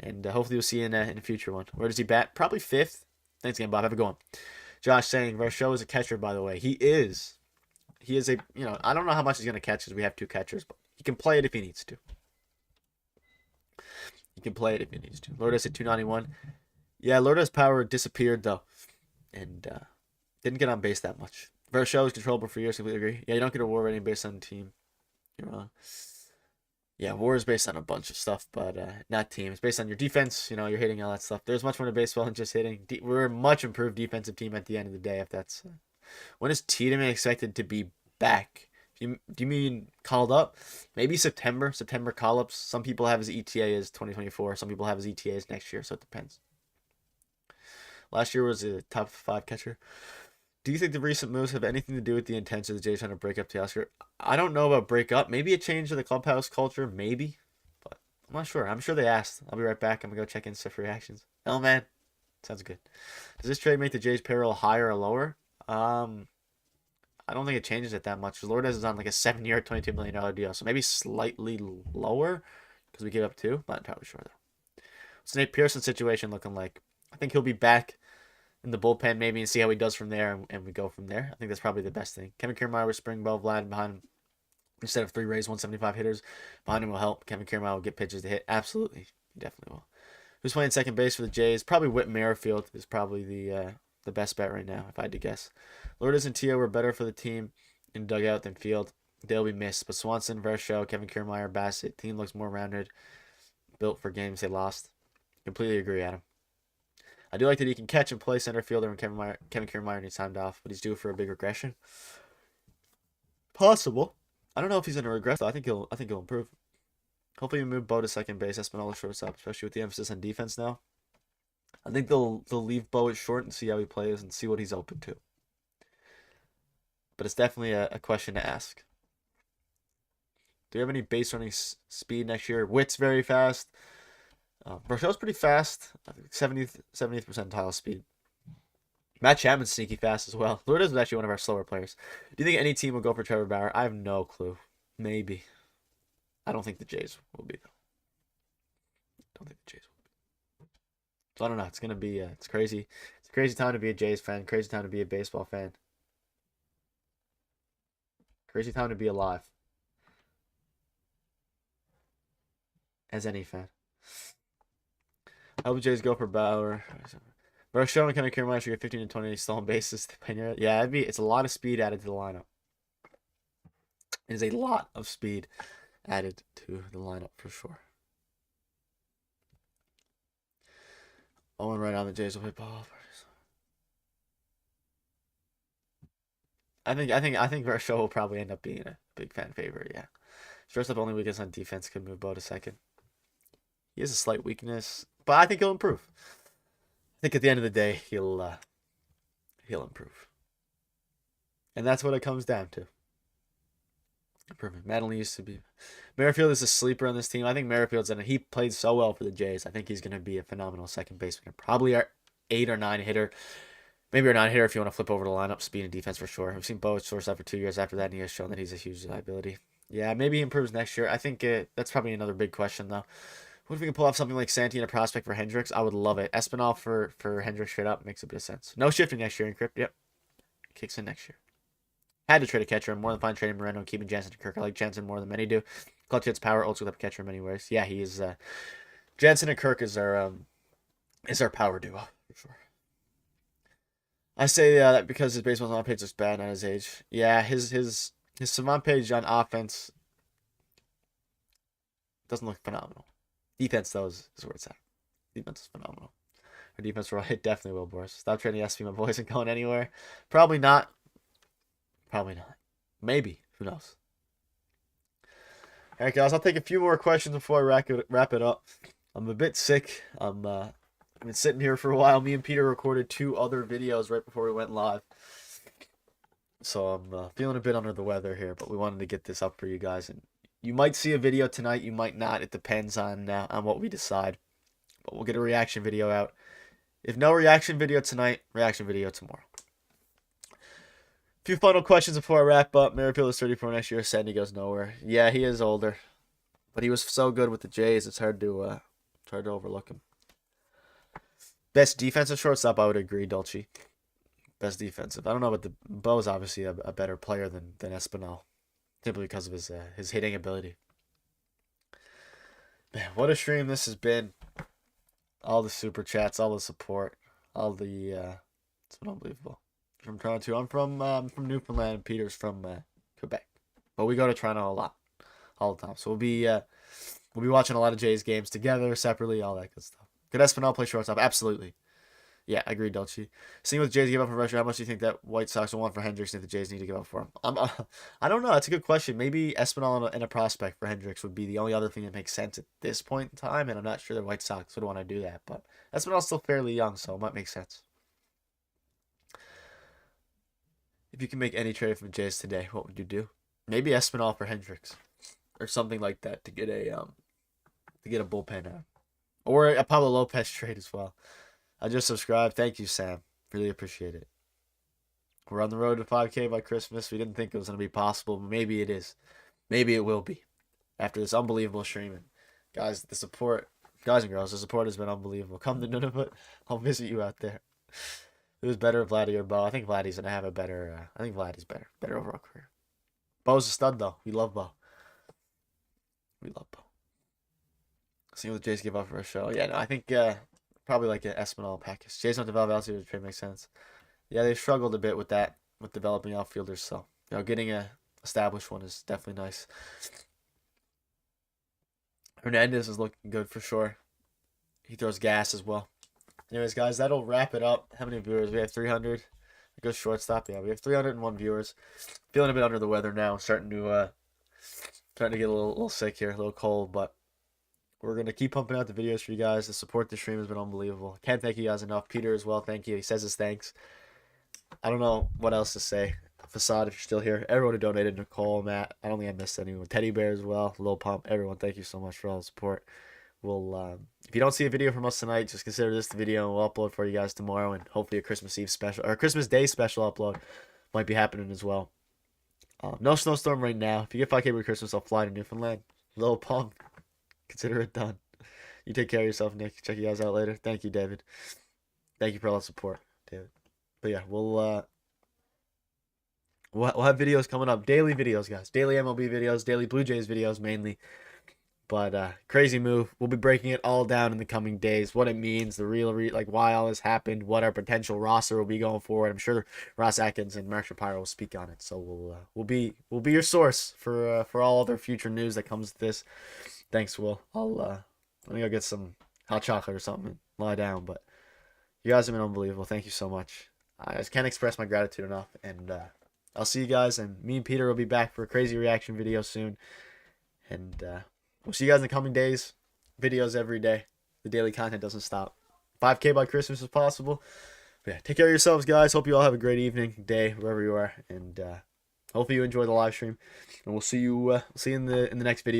And hopefully we'll see you in a future one. Where does he bat? Probably 5th. Thanks again, Bob. Have a good one. Josh saying, Varsho is a catcher, by the way. He is. He is a, I don't know how much he's going to catch because we have 2 catchers, but he can play it if he needs to. He can play it if he needs to. Lourdes at 291. Yeah, Lourdes' power disappeared though, and didn't get on base that much. Varsho is controllable for years. Completely agree. Yeah, you don't get a WAR rating based on team. You're wrong. Yeah, WAR is based on a bunch of stuff, but not team. It's based on your defense. You know, you're hitting all that stuff. There's much more to baseball than just hitting. We're a much improved defensive team at the end of the day. If that's when is Tiedeman expected to be back? Do you mean called up? Maybe September. September call ups. Some people have his ETA as 2024. Some people have his ETA as next year. So it depends. Last year was a top 5 catcher. Do you think the recent moves have anything to do with the intention of the Jays trying to break up Teoscar? I don't know about break up. Maybe a change in the clubhouse culture. Maybe. But I'm not sure. I'm sure they asked. I'll be right back. I'm going to go check in stuff reactions. Oh, man. Sounds good. Does this trade make the Jays payroll higher or lower? I don't think it changes it that much. Lourdes is on like a 7-year, $22 million deal. So maybe slightly lower because we give up 2. Not entirely sure, though. What's Nate Pearson's situation looking like? I think he'll be back in the bullpen maybe and see how he does from there, and we go from there. I think that's probably the best thing. Kevin Kiermaier with spring ball, Vlad behind him. Instead of 3 Rays, 175 hitters, behind him will help. Kevin Kiermaier will get pitches to hit. Absolutely. He definitely will. Who's playing second base for the Jays? Probably Whit Merrifield is probably the best bet right now, if I had to guess. Lourdes and Tio were better for the team in dugout than field. They'll be missed. But Swanson, Varsho, Kevin Kiermaier, Bassett, team looks more rounded, built for games they lost. Completely agree, Adam. I do like that he can catch and play center fielder when Kevin Kiermaier needs time off, but he's due for a big regression. Possible. I don't know if he's going to regress though. I think he'll improve. Hopefully we move Bo to second base. Espinola shortstop, especially with the emphasis on defense now. I think they'll leave Bo at short and see how he plays and see what he's open to. But it's definitely a question to ask. Do you have any base running speed next year? Witt's very fast. Varsho's pretty fast. I think 70th percentile speed. Matt Chapman's sneaky fast as well. Lourdes is actually one of our slower players. Do you think any team will go for Trevor Bauer? I have no clue. Maybe. I don't think the Jays will be, though. Don't think the Jays will be. So I don't know. It's going to be, it's crazy. It's a crazy time to be a Jays fan. Crazy time to be a baseball fan. Crazy time to be alive. As any fan. How would Jays go for Bauer? Varsho and Kevin Kiermaier should get 15 to 20 stolen bases. Yeah, it's a lot of speed added to the lineup. It is a lot of speed added to the lineup for sure. Owen right on the Jays will play ball. I think Varsho will probably end up being a big fan favorite. Yeah, shortstop only weakness on defense could move Bo to second. He has a slight weakness, but I think he'll improve. I think at the end of the day, he'll improve, and that's what it comes down to. Improvement. Madeline used to be. Merrifield is a sleeper on this team. I think Merrifield's he played so well for the Jays. I think he's going to be a phenomenal second baseman. Probably our 8 or 9 hitter. Maybe our 9 hitter if you want to flip over the lineup, speed and defense for sure. We've seen Bo at shortstop for 2 years after that, and he has shown that he's a huge liability. Yeah, maybe he improves next year. I think that's probably another big question, though. What if we can pull off something like Santi and a prospect for Hendricks? I would love it. Espinal for Hendricks straight up makes a bit of sense. No shifting next year, Encrypt. Yep. Kicks in next year. Had to trade a catcher. I'm more than fine trading Moreno and keeping Jansen and Kirk. I like Jansen more than many do. Clutch hits power, old school type of catcher in many ways. Yeah, he is. Jansen and Kirk is our power duo for sure. I say that because his baseball savant page looks bad on his age. Yeah, his savant page on offense doesn't look phenomenal. Defense though is where it's at. Defense is phenomenal. Our defense will hit definitely will, Boris. Stop trading SP, my boys, and going anywhere. Probably not. Probably not. Maybe. Who knows? All right, guys. I'll take a few more questions before I wrap it up. I'm a bit sick. I've been sitting here for a while. Me and Peter recorded 2 other videos right before we went live. So I'm feeling a bit under the weather here, but we wanted to get this up for you guys. And you might see a video tonight. You might not. It depends on what we decide. But we'll get a reaction video out. If no reaction video tonight, reaction video tomorrow. Few final questions before I wrap up. Merrifield is 34 next year. Sandy goes nowhere. Yeah, he is older, but he was so good with the Jays. It's hard to overlook him. Best defensive shortstop, I would agree. Dolce, best defensive. I don't know, but Bo's obviously a better player than Espinal, simply because of his hitting ability. Man, what a stream this has been. all the super chats, all the support, all the it's been unbelievable. From Toronto, I'm from Newfoundland, and Peter's from Quebec, but we go to Toronto a lot, all the time. So we'll be watching a lot of Jays games together, separately, all that good stuff. Could Espinal play shortstop? Absolutely. Yeah, I agree, Dolce. Seeing what the Jays give up for Varsho, how much do you think that White Sox will want for Hendricks if the Jays need to give up for him? I don't know. That's a good question. Maybe Espinal and a prospect for Hendricks would be the only other thing that makes sense at this point in time, and I'm not sure the White Sox would want to do that. But Espinal's still fairly young, so it might make sense. If you can make any trade from the Jays today, what would you do? Maybe Espinal for Hendricks, or something like that to get a bullpen out, or a Pablo Lopez trade as well. I just subscribed. Thank you, Sam. Really appreciate it. We're on the road to 5K by Christmas. We didn't think it was going to be possible, but maybe it is. Maybe it will be after this unbelievable streaming. Guys, the support, guys and girls, the support has been unbelievable. Come to Nunavut. I'll visit you out there. It was better if Vladdy or Bo. I think Vladdy's going to have a better, I think Vladdy's better. Better overall career. Bo's a stud, though. We love Bo. We love Bo. See what the Jays give up for a show. Yeah, no, I think probably like an Espinal package. Jays don't develop outfielders, trade makes sense. Yeah, they've struggled a bit with that, with developing outfielders. So, getting a established one is definitely nice. Hernandez is looking good for sure. He throws gas as well. Anyways, guys, that'll wrap it up. How many viewers? We have 300. A good shortstop. Yeah, we have 301 viewers. Feeling a bit under the weather now. Starting to get a little sick here, a little cold, but we're going to keep pumping out the videos for you guys. The support the stream has been unbelievable. Can't thank you guys enough. Peter as well, thank you. He says his thanks. I don't know what else to say. Facade, if you're still here. Everyone who donated, Nicole, Matt. I don't think I missed anyone. Teddy Bear as well. Lil Pump. Everyone, thank you so much for all the support. We'll, if you don't see a video from us tonight, just consider this the video, and we'll upload for you guys tomorrow, and hopefully a Christmas Eve special, or a Christmas Day special upload might be happening as well. No snowstorm right now. If you get 5K by Christmas, I'll fly to Newfoundland. Lil Pump. Consider it done. You take care of yourself, Nick. Check you guys out later. Thank you, David. Thank you for all the support, David. But yeah, we'll have videos coming up. Daily videos, guys. Daily MLB videos. Daily Blue Jays videos, mainly. But crazy move. We'll be breaking it all down in the coming days. What it means, the real like why all this happened, what our potential roster will be going forward. I'm sure Ross Atkins and Mark Shapiro will speak on it. So we'll be your source for all other future news that comes with this. Thanks, Will. Let me go get some hot chocolate or something and lie down. But you guys have been unbelievable. Thank you so much. I just can't express my gratitude enough. And I'll see you guys. And me and Peter will be back for a crazy reaction video soon. And we'll see you guys in the coming days. Videos every day. The daily content doesn't stop. 5K by Christmas is possible. But yeah, take care of yourselves, guys. Hope you all have a great evening, day, wherever you are. And hopefully you enjoy the live stream. And we'll see you in the next video.